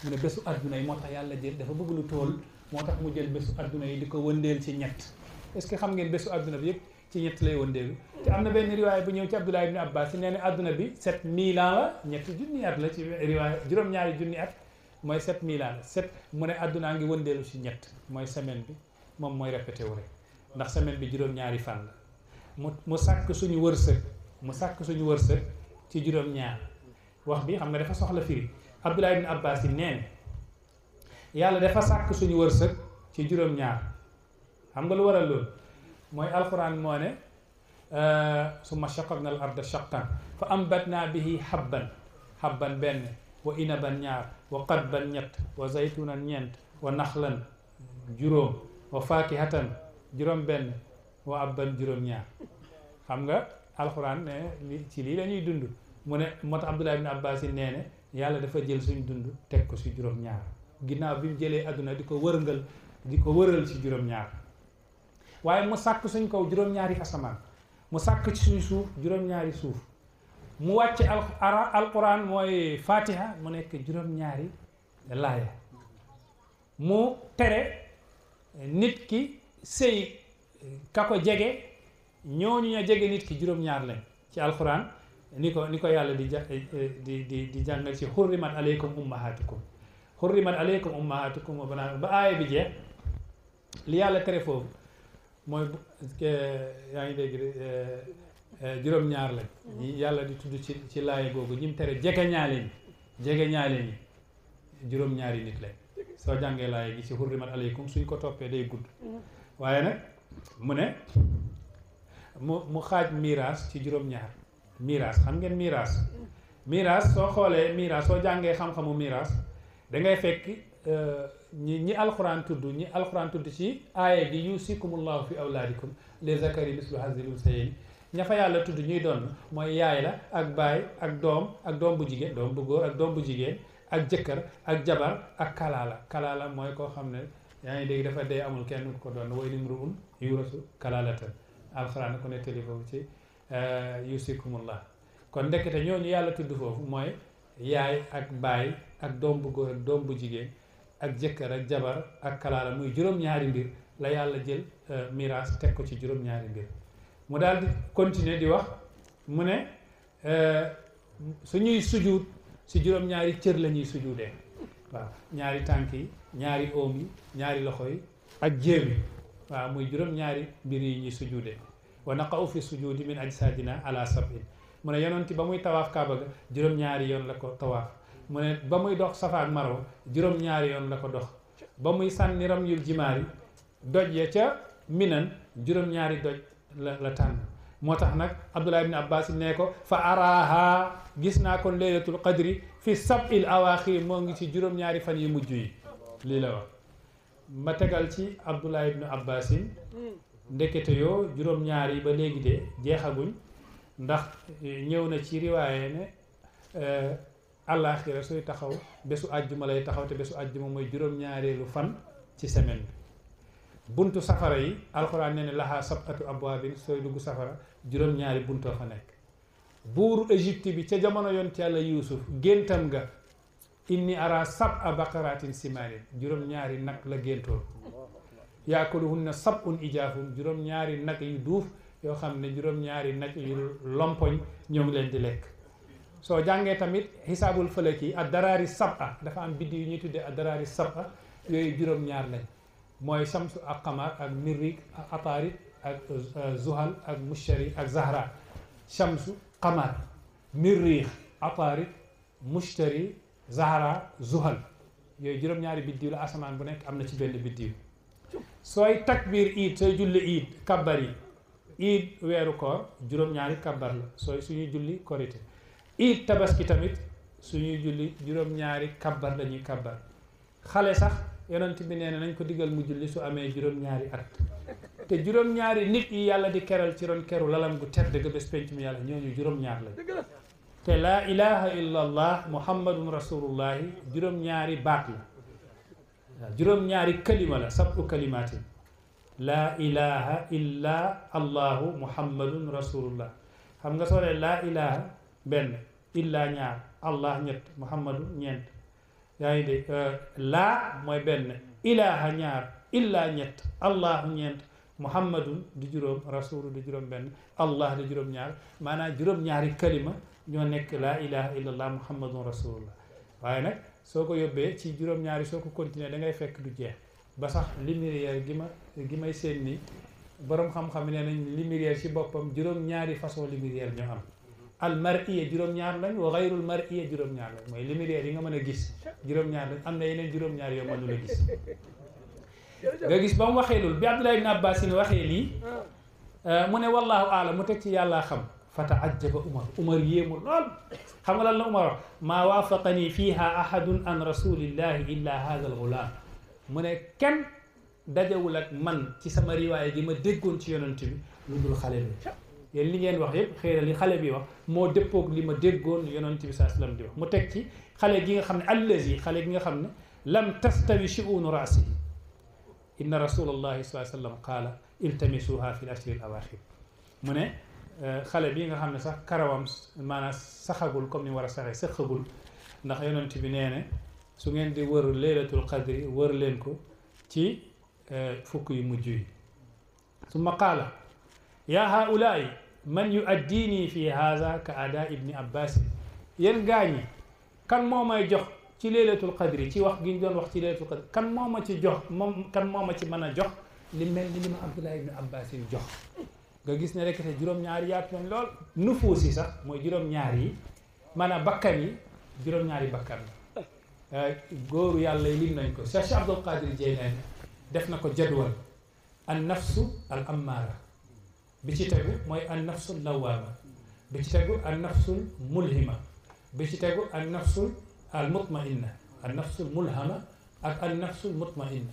mu ne bésu adduna yi moo tax yàlla jël dafa bëgg lu tool moo tax mu jël bésu adduna yi di ko wëndeel ci ñett est-ce que xam ngeen bésu adduna bi yëpp ci ñett lay wëndeelu te am na benn riwaay bu ñëw ci Abdullah ibn Abbas nee na adduna bi 7000 ans la ñetti junni at la ci riwaay juróom-ñaari junni at mooy 7000 ans la 7 mu ne addunaa ngi wëndeelu ci ñett mooy semaine bi moom mooy répété wu rek ndax semaine bi juróom-ñaari fan la mu sàkk suñu wërsëg ci juróom-ñaar wax bi xam nga dafa soxla firi Abdullah ibn Abbas yi nee na yàlla dafa sàkk suñu wërsëg ci juróom-ñaar xam nga lu waral loolu mooy alquran moo ne summa shaqaqna al arda shaqqan fa ambatna bihi habban benn wa inaban ñaar wa qadban ñett wa zaytunan ñeent wa naxlan juróom wa fakihatan juróom benn wa abban juróom-ñaar xam nga alquran ne ci lii la ñuy dund mu ne moo tax Abdullah ibn Abbas yi nee ne yàlla dafa jël suñ dund teg ko si juróom-ñaar ginnaaw bi mu jëlee adduna di ko wëral ci juróom-ñaar waaye mu sàkk suñ kaw juróom-ñaari asamaan mu sàkk ci suñ suuf juróom-ñaari suuf mu wàcc alquran mooy fatiha mu nekk juróom-ñaari laaya mu tere nit ki sëy ka ko jege ñooñu ña jege nit ki juróom-ñaar lañ ci alquran ni ko yàlla di jàngal ci hurrimat aleykum ummahatukum wa banaatukum ba aaya bi jeex li yàlla tere foofu mooy yaa ngi dégg juróom-ñaar lañ ñi yàlla di tudd ci laaya googu ñi mu tere jege ñaale ñi juróom-ñaari nit lañ soo jàngee laaya gi ci hurrimat aleykum suñ ko toppee day gudd waaye nag mu ne mu xaaj miraas ci juróom-ñaar miraas xam ngeen miraas soo xoolee miraas soo jàngee xam-xamu miraas da ngay fekk ñi alxuraan tudd ci aaya gi yusikumullahu fi awlaadikum li zakari mislu hazil unsayayni ña fa yàlla tudd ñuy doon mooy yaay la ak baay ak doom bu jigéen doom bu góor ak doom bu jigéen ak jëkkër ak jabar ak kalaala mooy koo xam ne yaa ngi dégg dafa dee amul kenn ku ko doon way nimruun yurasu kalaalatan alxuraan ko nettali foofu ci yusikumullah kon ndekete ñooñu yàlla tudd foofu mooy yaay ak baay ak doom bu góor ak doom bu jigéen ak jëkkër ak jabar ak kalaala muy juróom-ñaari mbir la yàlla jël miraas teg ko ci juróom-ñaari mbir mu daal di continuer di wax mu ne suñuy sujuut si juróom-ñaari cër la ñuy sujuudee waaw ñaari tànk yi ñaari oom yi ñaari loxo yi ak jéem yi waaw muy juróom-ñaari mbir yi ñuy sujuudee wa naqa'u fi sujudi min ajsadina ala sab'in mu ne yonenti ba muy tawaaf kaaba ga juróom-ñaari yoon la ko tawaaf mu ne ba muy dox safa ak marwa juróom-ñaari yoon la ko dox ba muy sànni ramyul jimaari doj ya ca minan juróom-ñaari doj la tànn moo tax nag Abdullah ibn Abbas ne ko fa araha gis naa kon laylatul qadri fi sab'il awaaxir moo ngi ci juróom-ñaari fan yu mujj yi lii la wax ma tegal ci Abdullah ibn Abbas ndekete yoo juróom-ñaar yi ba léegi de jeexaguñ ndax ñëw na ci riwaaye ne àllaaxira suy taxaw bésu àjjuma lay taxaw te bésu àjjuma mooy juróom-ñaareelu fan ci semaine bi buntu safara yi alxuraan nee ne lahaa sab'atu abwaabin sooy dugg safara juróom-ñaari buntoo fa nekk buuru Égypte bi ca jamono yonent Yàlla Yuusuf géntam nga inni ara sab'a baqaratin simaanin juróom-ñaari nag la géntoon yaakuluhunna sab'un ijaafun juróom-ñaari nag yu duuf yoo xam ne juróom-ñaari nag yu lompoñ ñoo ngi leen di lekk. soo jàngee tamit xisaabul falaki ak daraari sab'a dafa am biddi yu ñuy tuddee ak daraari sab'a yooyu juróom-ñaar lañ mooy samsu ak qamar ak mirrik ak ataarid ak zuhal ak mushtari ak zahra. shamsu qamar mirrik ataarid mushtari zahra zuhal yooyu juróom-ñaari biddiw la asamaan bu nekk am na ci benn biddiw. sooy takbir iid sooy julli iid kabbar yi iid weeru koor juróom-ñaari kabbar la suñuy julli korité iid tabaski tamit suñuy julli juróom-ñaari kabbar la ñuy kabbar. xale sax yonent bi nee na nañ ko digal mu julli su amee juróom-ñaari at te juróom-ñaari nit yi yàlla di keral ci ron keru lalam gu tedd ga bés penc mi yàlla ñooñu juróom-ñaar lañ. te laa ilaha illa allah muhammadun rasulullahi juróom-ñaari baat la waaw juróom-ñaari kalima la sab'u kalimaatin laa ilaha illa allahu muhammadun rasulullah. xam nga soo dee laa ilaha benn illa ñaar allah ñett muhammadu ñeent yaa ngi dégg laa mooy benn ilaha ñaar illa ñett allahu ñeent muhammadun di juróom rasulu di juróom benn allah di juróom ñaar maanaam juróom-ñaari kalima ñoo nekk laa ilaha illallah muhammadun rasulullah. waaye nag soo ko yóbbee ci juróom-ñaari soo ko continuer da ngay fekk du jeex ba sax lumière gi may seen ni borom xam-xam nee nañ lumière ci boppam juróom-ñaari façon lumière ñoo am. al mar'iya juróom-ñaar lañ wa ghayrul mar'iya juróom-ñaar lañ mooy lumière yi nga mën a gis juróom-ñaar lañ am na yeneen juróom-ñaar yoo mënul a gis. nga gis ba mu waxee loolu bi Abdullah ibn Abbas waxee lii mu ne wallahu a'lam mu teg ci yàllaa xam. fata ajjaba Umar yéemu lool xam nga lan la Umar wax maa waafaqani fiha ahadun an rasulillahi illa hadha al ghulam mu ne kenn dajawul ak man ci sama riwaaya gi ma déggoon ci yonent bi lu dul xale bi. yéen li ngeen wax yëpp xëy na li xale bi wax moo dëppoog li ma déggoon yonent bi saa sallam di wax mu teg ci xale gi nga xam ne allazi xale gi nga xam ne lam tastawi shu'unu ra'sihi inna rasulallahi sallallahu alayhi wa sallam qaala iltamisuha fi l ashri al awaxir mu ne xale bi nga xam ne sax karawam maanaam saxagul comme ni war a saxee sëqagul ndax yonent bi nee ne su ngeen di wër laylatul qadri wër leen ko ci fukk yu mujj yi. summa qaala yaa haulaai man yuaddini fi haza ka ada ibni abbas yéen gaañi kan moo may jox ci laylatul qadri ci wax gi ñu doon wax ci laylatul qadri kan moo ma ci jox moom kan moo ma ci mën a jox li mel ni li ma abdullah ibni abbas jox. nga gis ne rek te juróom-ñaari yaatu nañ lool nufuus yi sax mooy juróom-ñaar yi maanaam bakkan yi juróom-ñaari bakkan la góoru yàlla yi lim nañ ko Cheikh Abdul Qadir Jeylaani def na ko jadwal an nafsu al ammaara bi ci tegu mooy an nafsul lawaama bi ci tegu an nafsul mulhima bi ci tegu an nafsul al mutmainna an nafsul mulhama ak an nafsul mutmainna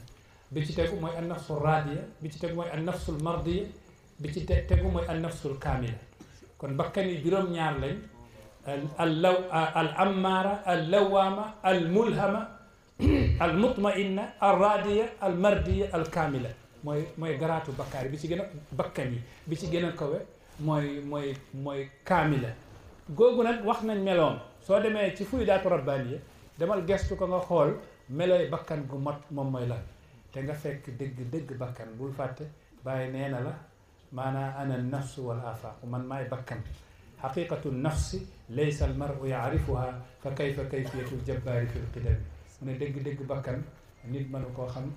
bi ci tegu mooy an nafsul raadiya bi ci tegu mooy an nafsul mardiya bi ci tegu mooy an nafsul kaamila. kon bakkan yi juróom-ñaar lañ al ammaara al lawaama al mulhama al mutmainna al raadiya al mardiya al kaamila mooy garaatu bakkaar bi ci gën a bakkan yi bi ci gën a kawe mooy kaamila googu nag wax nañ meloom soo demee ci fuy daatu rabbaaniya demal gestu ko nga xool melooy bakkan gu mot moom mooy lan te nga fekk dëgg bakkan bul fàtte bàyyi nee na la maanaa ana nafsu wal afaaqu man maay bakkan xaqiqatu nafsi laysa al maru yaarifuha fa kayfa kayfiyatu ljabbaari fi lqidami mu ne dëgg bakkan nit mënu koo xam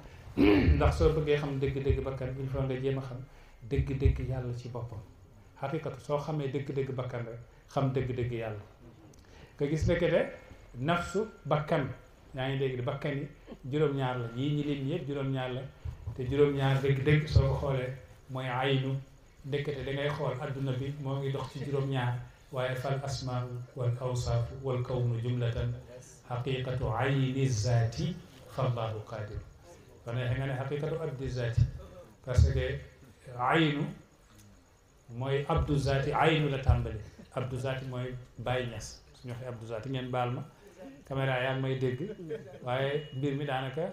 ndax soo bëggee xam dëgg bakkan il faut nga jéem a xam dëgg yàlla ci boppam xaqiqatu soo xamee dëgg bakkan rek xam dëgg yàlla nga gis nekk de nafsu bakkan yaa ngi dégg bakkan yi juróom-ñaar la yii ñi lim yëpp juróom-ñaar la te juróom-ñaar dëgg soo ko xoolee mooy aynu ndekete da ngay xool adduna bi moo ngi dox ci juróom-ñaar waaye fal asmaau wal awsaafu wal kawnu jumlatan xaqiqatu ayni zaati fallahu qadir kon nga ne xaqiqatu abdi zaati parce que aynu mooy abdu zaati aynu la tàmbali abdu zaati mooy Baye Niass suñu waxee abdu zaati ngeen baal ma caméra yaa ngi may dégg waaye mbir mi daanaka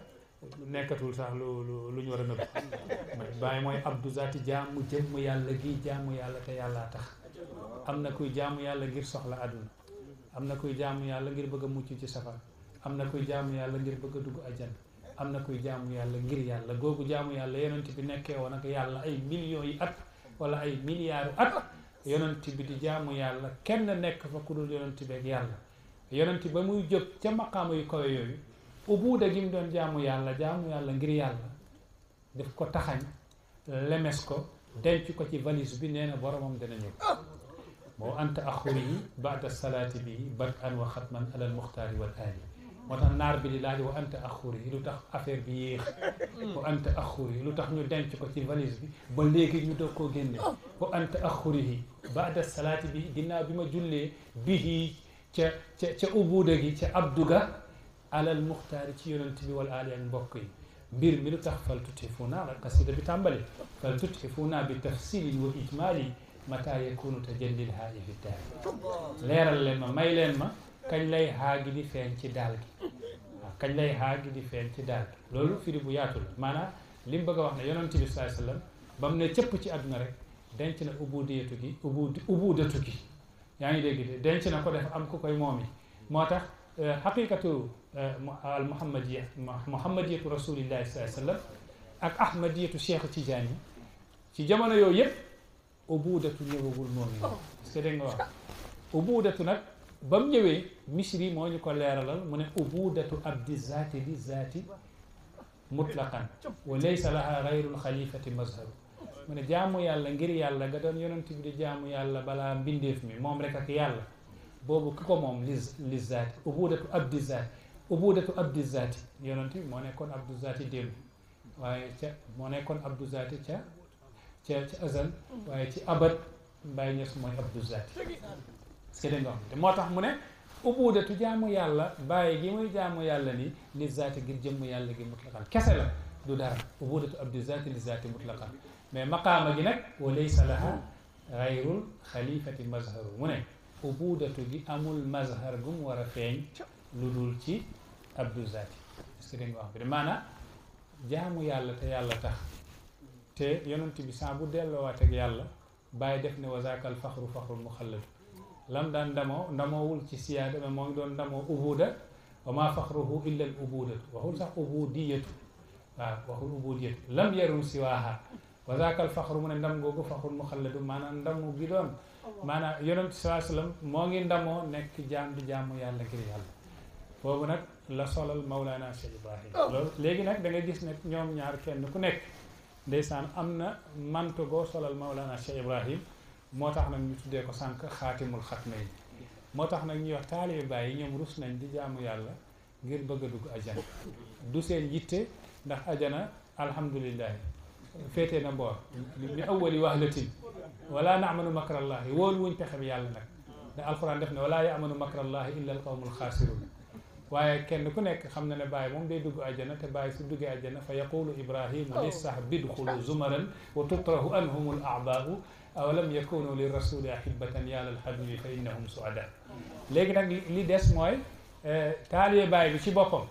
nekkatul sax lu ñu war a nëbb Baye mooy abdu zaati jaamu jëmm yàlla gi jaamu yàlla te yàllaa tax am na kuy jaamu yàlla ngir soxla àdduna am na kuy jaamu yàlla ngir bëgg a mucc ci safar am na kuy jaamu yàlla ngir bëgg a dugg àjjana am na kuy jaamu yàlla ngir yàlla googu jaamu yàlla yonent bi nekkee woon ak yàlla ay millions yi at wala ay milliards at yonent bi di jaamu yàlla kenn nekk fa ku dul yonent bi ak yàlla yonent ba muy jóg ca maqaama yu kawe yooyu ubuuda gi mu doon jaamu yàlla ngir yàlla daf ko taxañ lemes ko denc ko ci valise bi nee na boromam dana ñëw moo anta axurihi baada salaati bihi bad an wa xatman alal muxtaari wal aali moo tax naar bi di laaj wa anta axurihi lu tax affaire bi yéex wa anta axurihi lu tax ñu denc ko ci valise bi ba léegi ñu doog koo génne wa anta axurihi baada salaati bihi ginnaaw bi ma jullee bihi ca ubuuda gi ca abduga alal muxtaari ci yonent bi wal aali ak mbokk yi mbir mi lu tax fal tutxifuuna qasida bi tàmbali fal tutxifuuna bi tafsilin wa ijmaali mata yakunu tajallil haa fi daal leeral leen ma may leen ma kañ lay xaagi di feeñ ci daal gi waaw kañ lay xaagi di feeñ ci daal gi loolu firi bu yaatu la maanaam li mu bëgg a wax ne yonent bi sallallahu alayhi wasallam ba mu ne cëpp ci àdduna rek denc na ubudiyatu gi ubudatu gi yaa ngi dégg de denc na ko def am ku koy moom yi moo tax xaqiqatu al muhammadiyatu rasulillahi sallallahu alayhi wasallam ak ahmadiyatu cheikh Tijaani ci jamono yooyu yëpp ubudatu ñëwagul moom yi parce que dégg nga wax ubudatu nag ba mu ñëwee misri moo ñu ko leeralal mu ne ubudatu abdi zaati li zaati mutlaqan wa laysa laha gayrul xalifati mazharu mu ne jaamu yàlla ngir yàlla nga doon yonent bi di jaamu yàlla balaa mbindeef mi moom rek ak yàlla boobu ki ko moom li zaati ubudatu abdi zaati yonent bi moo nekkoon abdu zaati démb waaye moo nekkoon abdu zaati ca azal waaye ci abad Baay Ñas mooy abdu zaati parce que dégg nga wax te moo tax mu ne ubudatu jaamu yàlla bàyyi gi muy jaamu yàlla ni li zaati ngir jëmm yàlla gi mutlaqan kese la du dara ubudatu abdi zaati li zaati mutlaqan mais maqaama gi nag wa laysa laha gayrul xalifati mazharu mu ne ubudatu gi amul mazhar gum war a feeñ lu dul ci abdu zaati parce que dégg nga wax bi de maanaam jaamu yàlla te yàlla tax te yonent bi saa bu delloowaat ak yàlla bàyyi def ne wazaakal faxru faxrul muxallad lam daan ndamoowul ci siyaada mais moo ngi doon ndamoo ubuda wa ma faxruhu illa al ubudatu waxul sax ubudiyatu waaw waxul ubudiyatu lam yarum siwaaha wazaakal faxru mu ne ndam googu faxrul muxalladu maanaam ndamu gi doon maanaam yonent sallallahu alayhi wasallam moo ngi ndamoo nekk jaam di jaamu yàlla ngir yàlla boobu nag la solal Mawlana Cheikh Ibrahim loolu léegi nag da nga gis ne ñoom ñaar kenn ku nekk ndeysaan am na manto goo solal Mawlana Cheikh Ibrahim moo tax nag ñu tuddee ko sànq xaatimul xatmayn moo tax nag ñuy wax taalibe Baay yi ñoom rus nañ di jaamu yàlla ngir bëgg a dugg ajana du seen yitte ndax ajana alhamdulillahi féetee na boor li awwali wahlatin wala naamanu makrallahi wóolu wuñ pexe bi yàlla nag ndax alquran def ne wala yaamanu makrallahi illa alqawmul xaasirun waaye kenn ku nekk xam na ne Baay moom day dugg ajana te Baay su duggee ajana fa yaqulu ibrahimu lissahbi dxulu zumaran wa tutrahu anhumul a'daau awalam yakunu li rasuli ahibatan yàllal habibi fa innahum suada léegi nag li des mooy taalibe Baay bi ci boppam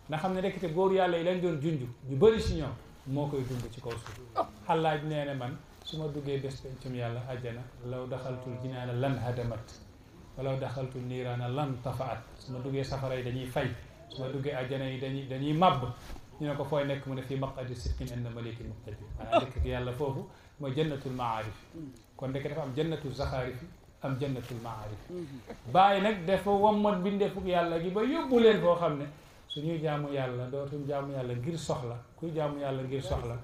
na xam ne rek te góor yàlla yi lañ doon junj ñu bëri si ñoom moo koy dund ci kaw suuf xallaaj nee ne man su ma duggee bés pencum yàlla ajana law daxaltul jinaana lan hadamat walaw daxaltul niiraana lan tafaat su ma duggee safara yi dañuy fay su ma duggee ajana yi dañuy màbb ñu ne ko fooy nekk mu ne fii maqadi sidqin inda malikin muqtadir maanaam dëkk yàlla foofu mooy jannatul maarif kon ndeke dafa am jannatul zaxaarifi am jannatul maarif Baay nag dafa wammat bindeefug yàlla gi ba yóbbu leen foo xam ne suñuy jaamu yàlla dootuñ jaamu yàlla ngir soxla kuy jaamu yàlla ngir soxla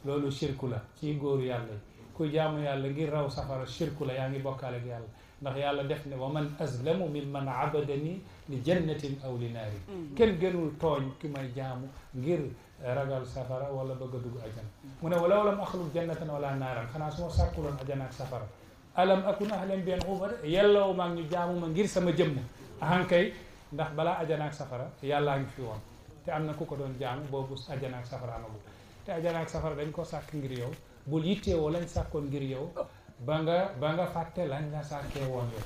loolu shirku la ci góoru yàlla yi kuy jaamu yàlla ngir raw safara shirku la yaa ngi bokkaale ak yàlla ndax yàlla def ne wa man azlamu mimman abadani li jannatin aw li naari kenn gënul tooñ ki may jaamu ngir ragal safara wala bëgg a dugg ajana mu ne walaw lam axluq jannatan wala naaran xanaa su ma sàkkuloon ajana ak safara alam akun ahlan bi an ubada yellaw maa ngi ñu jaamu ma ngir sama jëmm ahankay ndax balaa ajana ak safara yàllaa ngi fi woon te am na ku ko doon jaamu boobu ajana ak safara amagul te ajana ak safara dañ ko sàkk ngir yow bul yitteewoo lañ sàkkoon ngir yow ba nga fàtte lañ la sàkkee woon yow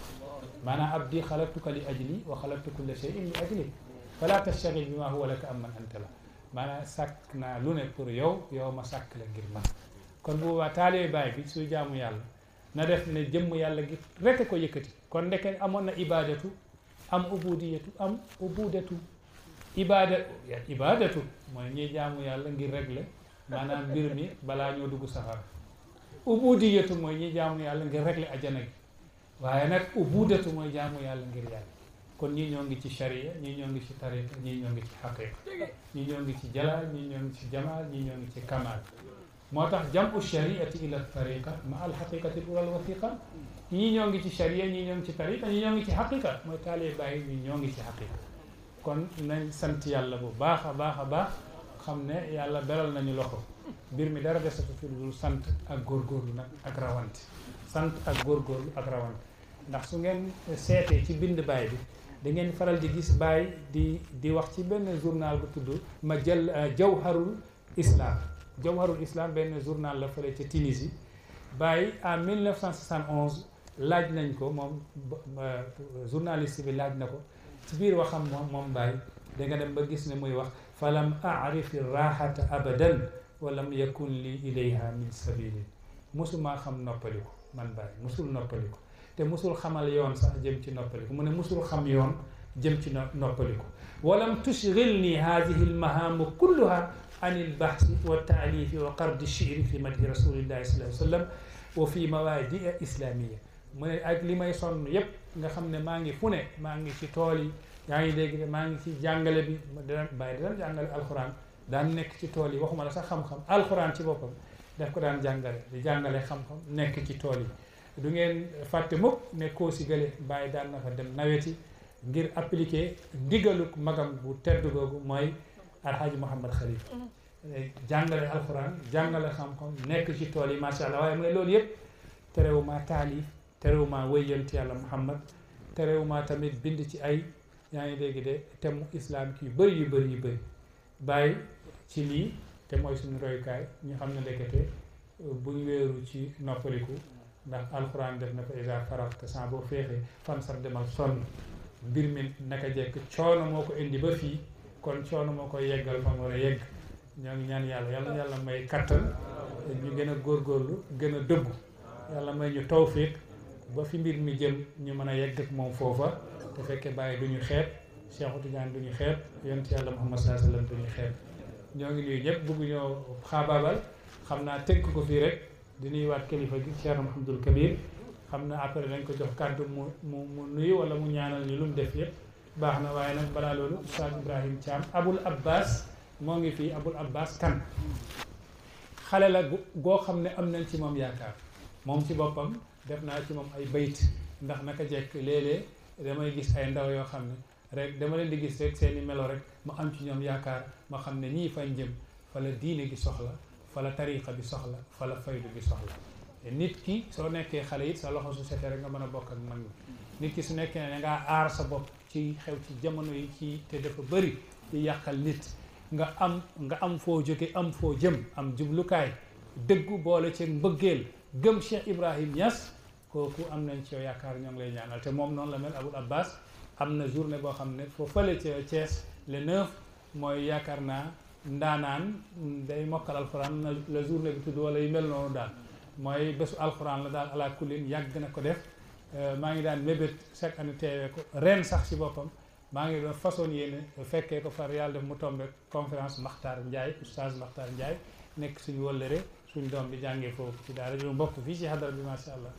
maanaam abdi xalaqtuka li ajli wa xalaqtu kulla shay'in li ajli fala tastaghil bima huwa laka amman anta la maanaam sàkk naa lu ne pour yow ma sàkk la ngir man kon bu boobaa taalibe Baay bi suy jaamu yàlla na def ne jëmm yàlla gi rekk ko yëkkati kon ndeke amoon na ibadatu am ubudiyatu am ubudatu ibadatu mooy ñuy jaamu yàlla ngir régler maanaam mbir mi balaa ñoo dugg safara ubudiyatu mooy ñi jaamu yàlla ngir régler ajana gi waaye nag ubudatu mooy jaamu yàlla ngir yàlla kon ñii ñoo ngi ci sharia ñii ñoo ngi ci tariqa ñii ñoo ngi ci xaqiqa ñii ñoo ngi ci jalaal ñii ñoo ngi ci jamaal ñii ñoo ngi ci kamaal moo tax jamu shariati ila tariqa ma al xaqiqati wal wathiqa ñii ñoo ngi ci sharia ñii ñoo ngi ci tariqa ñii ñoo ngi ci xaqiqa mooy taalee bàyyi ñii ñoo ngi ci xaqiqa kon nañ sant yàlla bu baax a baax a baax xam ne yàlla beral nañu loxo mbir mi dara desatu fi dul sant ak góorgóorlu nag ak rawante sant ak góorgóorlu ak rawante ndax su ngeen seetee ci bind baay bi da ngeen faral di gis baay di wax ci benn journal bu tudd ma jël jawharul islam benn journal la fële ca Tunisie baay en 1971 laaj nañ ko moom journaliste bi laaj na ko ci biir waxam moom baay da nga dem ba gis ne muy wax falam aarifi rahata abadan walam yakun li ilayha min sabilin musumaa xam noppaliku man baay musul noppaliku te musul xamal yoon sax jëm ci noppaliku mu ne musul xam yoon jëm ci noppaliku walam tushghilni hadihi almahamu kulluha an albahthi wa taalifi wa qardi shi'ri fi madhi rasulillahi sallallahu alayhi wa sallam wa fi mawadi islamia mu ne ak li may sonn yépp nga xam ne maa ngi fu ne maa ngi ci tool yi yaa ngi dégg maa ngi ci jàngale bi daan bàyyi daan jàngale alxuraan daan nekk ci tool yi waxuma la sax xam-xam alxuraan ci boppam daf ko daan jàngale di jàngale xam-xam nekk ci tool yi du ngeen fàtte mukk ne koo si gële bàyyi daan na fa dem naweti ngir appliquer ndigaluk magam bu tedd googu mooy alxaaji Mouhamad Khalifa jàngale alxuraan jàngale xam-xam nekk ci tool yi macha allah waaye mu ne loolu yëpp terewuma taalif terewuma wëyyanti yàlla Muhammad terewuma tamit bind ci ay yaa ngi dégg de temu islam ki yu bëri bàyyi ci lii te mooy suñu royukaay ñu xam ne ndekete buñ wéeru ci noppaliku ndax alxuraan def na ko isa faragta sans boo féexee fan sax demal sonn mbir mi naka jekk coono moo ko indi ba fii kon coono moo koy yeggal fa mu war a yegg ñoo ngi ñaan yàlla may kattan ñu gën a góorgóorlu gën a dëggu yàlla may ñu tawfiq ba fi mbir mi jëm ñu mën a yegg ak moom foofa te fekkee bàyyi du ñu xeeb Cheikh Tidiane du ñu xeeb yonent yàlla Muhammad sallallahu alayhi wa sallam du ñu xeeb ñoo ngi nuyu ñëpp bëgg ñoo xaabaabal xam naa tënk ko fii rek di nuyuwaat kilifa gi Cheikh Mouhamadoul Kabir xam na après dañ ko jox kàddu mu nuyu wala mu ñaanal ñu lu mu def yëpp baax na waaye nag balaa loolu Oustaz Ibrahim Thiam Aboul Abbas moo ngi fii Aboul Abbas kan xale la goo xam ne am nañ ci moom yaakaar moom ci boppam def naa ci moom ay bayt ndax naka jekk léeg-léeg damay gis ay ndaw yoo xam ne rek dama leen di gis rek seeni melo rek ma am ci ñoom yaakaar ma xam ne ñii fañ jëm fa la diine gi soxla fa la tariqa bi soxla fa la faydu bi soxla nit ki soo nekkee xale it sa loxo su setee rek nga mën a bokk ak mag ñi nit ki su nekkee ne dangaa aar sa bopp ci xew ci jamono yi ci te dafa bëri di yàqal nit nga am foo jóge am foo jëm am jublukaay dëggu boole ci mbëggeel gëm Cheikh Ibrahim Niass kooku am nañ ci yow yaakaar ñoo ngi lay ñaanal te moom noonu la mel Aboul Abbas am na journée boo xam ne foo fële ca Thiès le 9 mooy yaakaar naa ndaanaan day mokkal alxuraan na la journée bi tudd wala yu mel noonu daal mooy bésu alxuraan la daal ala kullin yàgg na ko def maa ngi daan mébét chaque année teewee ko ren sax ci boppam maa ngi doon façon yéene fekkee ko far yàlla def mu tombe conférence Makhtar Ndiaye oustaz Makhtar Ndiaye nekk suñu wëllëre suñu doom bi jàngee foofu ci daara ñu mbokk fii ci hadara bi macha allah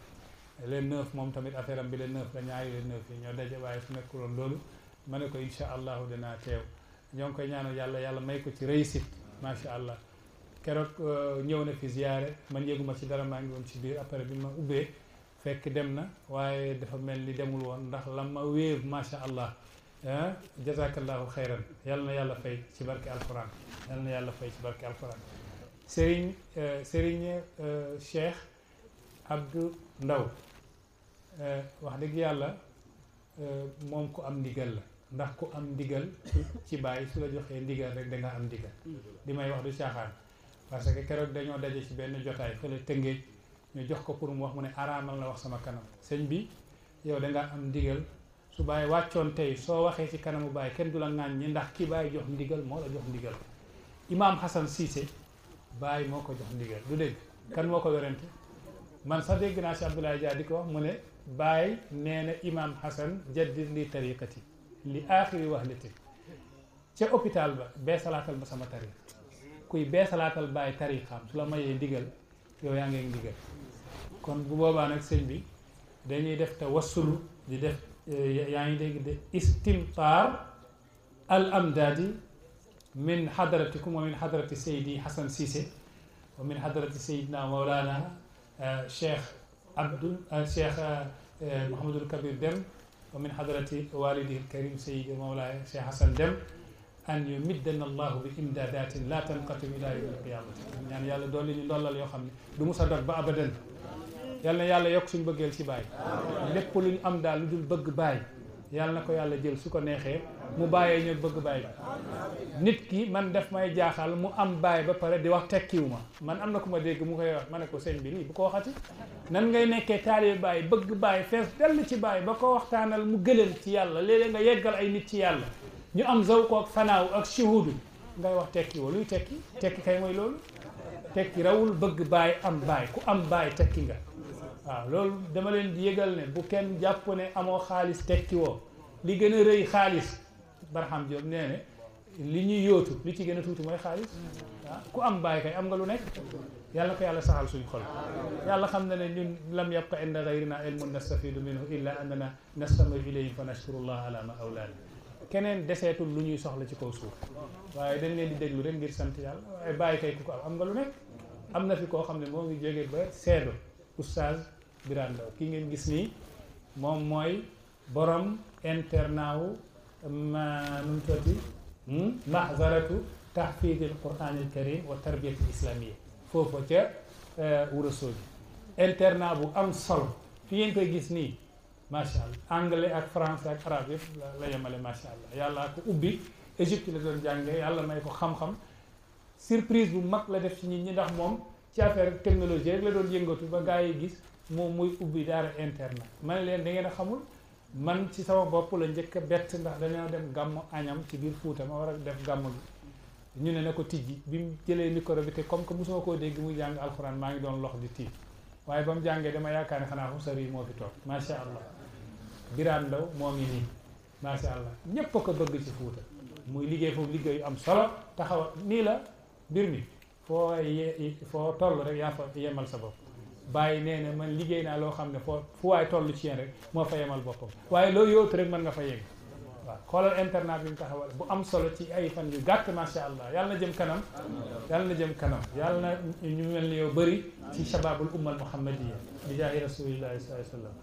le 9 moom tamit affaire am bi le 9 la ñaari le 9 yi ñoo daje waaye su nekkuloon loolu ma ne ko incha allahu dinaa teew ñoo ngi koy ñaanal yàlla may ko ci réussite macha allah keroog ñëw na fi ziyaare man yëguma ci dara maa ngi woon ci biir après bi ma ubbee fekk dem na waaye dafa mel ni demul woon ndax la ma wéev macha allah jazakallahu xayran yal na yàlla fay ci barke alquran yal na yàlla fay ci barke alquran Serigne Cheikh Abdou Ndaw wax dëgg yàlla moom ku am ndigal la ndax ku am ndigal ci bàyyi su la joxee ndigal rek da nga am ndigal li may wax du caaxaan parce que keroog dañoo daje ci benn jotaay fële Tëngéej ñu jox ko pour mu wax mu ne araamal la wax sama kanam sëñ bi yow da nga am ndigal su bàyyi wàccoon tey soo waxee ci kanamu bàyyi kenn du la ŋaañ ñi ndax ki bàyyi jox ndigal moo la jox ndigal imaam Hassan Cissé bàyyi moo ko jox ndigal du dégg kan moo ko werante man sax dégg naa si Abdoulaye Dia di ko wax mu ne bàyyi nee na imaam Hassan jaddid li tariqati li aaxiri wax liti ca hôpital ba bee salaatal ba sama tariq kuy bee salaatal bàyyi tariqaam su la mayee ndigal yow yaa ngi ndigal kon bu boobaa nag sëñ bi dañuy def tawassulu di def yaa ngi dégg de istimtaar al amdaadi min hadratikum wa min hadrati Seydi Hassan Cissé wa min hadrati Seydina Mawlana Cheikh Mouhamadul Kabir Dem wa min hadrati walidihi al-karim Seydi Mawlana Cheikh Hassan Dem an yumiddana allahu bi imdadatin la tanqatim ila yawm al-qiyamati ñaan yàlla dolli ñu ndollal yoo xam ne du musa dog ba abadan yal na yàlla yokk suñu bëggeel ci baay lépp lu ñu am daal lu dul bëgg baay yàlla na ko yàlla jël su ko neexee mu bàyyee ñu bëgg baay bi nit ki man def may jaaxal mu am baay ba pare di wax tekkiwu ma man am na ku ma dégg mu koy wax ma ne ko sëñ bi lii bu ko waxati nan ngay nekkee taalibe baay bëgg baay fees dell ci baay ba ko waxtaanal mu gëlal ci yàlla léeg-léeg nga yeggal ay nit ci yàlla ñu am zawko ak fanaaw ak shuhudu ngay wax tekki woo luy tekki kay mooy loolu tekki rawul bëgg baay am baay ku am baay tekki nga waaw loolu dama leen di yëgal ne bu kenn jàpp ne amoo xaalis tekki woo li gën a rëy xaalis Barham Diop nee ne li ñuy yóotu li ci gën a tuuti mooy xaalis waaw ku am baay kay am nga lu nekk yàlla ko yàlla saxal suñu xol yàlla xam na ne ñun lam yabqa inda gayrina ilmun nastafidu minhu illa annana nastamiu ilayhi fa nashkurullah ala ma awlaana keneen deseetul lu ñuy soxla ci kaw suuf waaye dañ leen di déglu rek ngir sant yàlla waaye bàyyi kay ku ko am nga lu nekk am na fi koo xam ne moo ngi jógee ba seedo oustaz Birane Ndao ki ngeen gis nii moom mooy borom internat wu nu mu tuddati mahzaratu tahfid al quran al karim wa tarbiyat al islamiyya foofu ca Ourossogui internat bu am solo fi ngeen koy gis nii macha allah anglais ak français ak arabe yëpp la yemale macha allah yàlla ko ubbi Égypte la doon jàngee yàlla may ko xam-xam surprise bu mag la def ci nit ñi ndax moom ci affaire technologie rek la doon yëngatu ba gars yi gis moom muy ubbi daara internat man leen da ngeen a xamul man ci sama bopp la njëkk a bett ndax dañoo dem gàmmu añam ci biir Fuuta ma war a def gàmmu gi ñu ne na ko tijji bi mu jëlee micro bi te comme que mosuma koo dégg muy jàng alxuraan maa ngi doon lox di tiit waaye ba mu jàngee dama yaakaar ne xanaa fu sari moo fi toog macha allah Birane Ndao moo ngi nii macha allah ñépp a ko bëgg ci Fuuta muy liggéey foofu liggéey yu am solo taxaw nii la mbir mi foo toll rek yaa fa yemal sa bopp bàyyi nee na man liggéey naa loo xam ne fu waay toll ci yéen rek moo fa yemal boppam waaye loo yóotu rek mën nga fa yegg waaw xoolal internat bi mu taxawal bu am solo ci ay fan yu gàtt macha allah yàlla na jëm kanam yàlla na jëm kanam yàlla na ñu mel ni yow bëri ci shababul ummal muhammadiya bi jaahi rasulillahi sallallahu alayhi wa sallam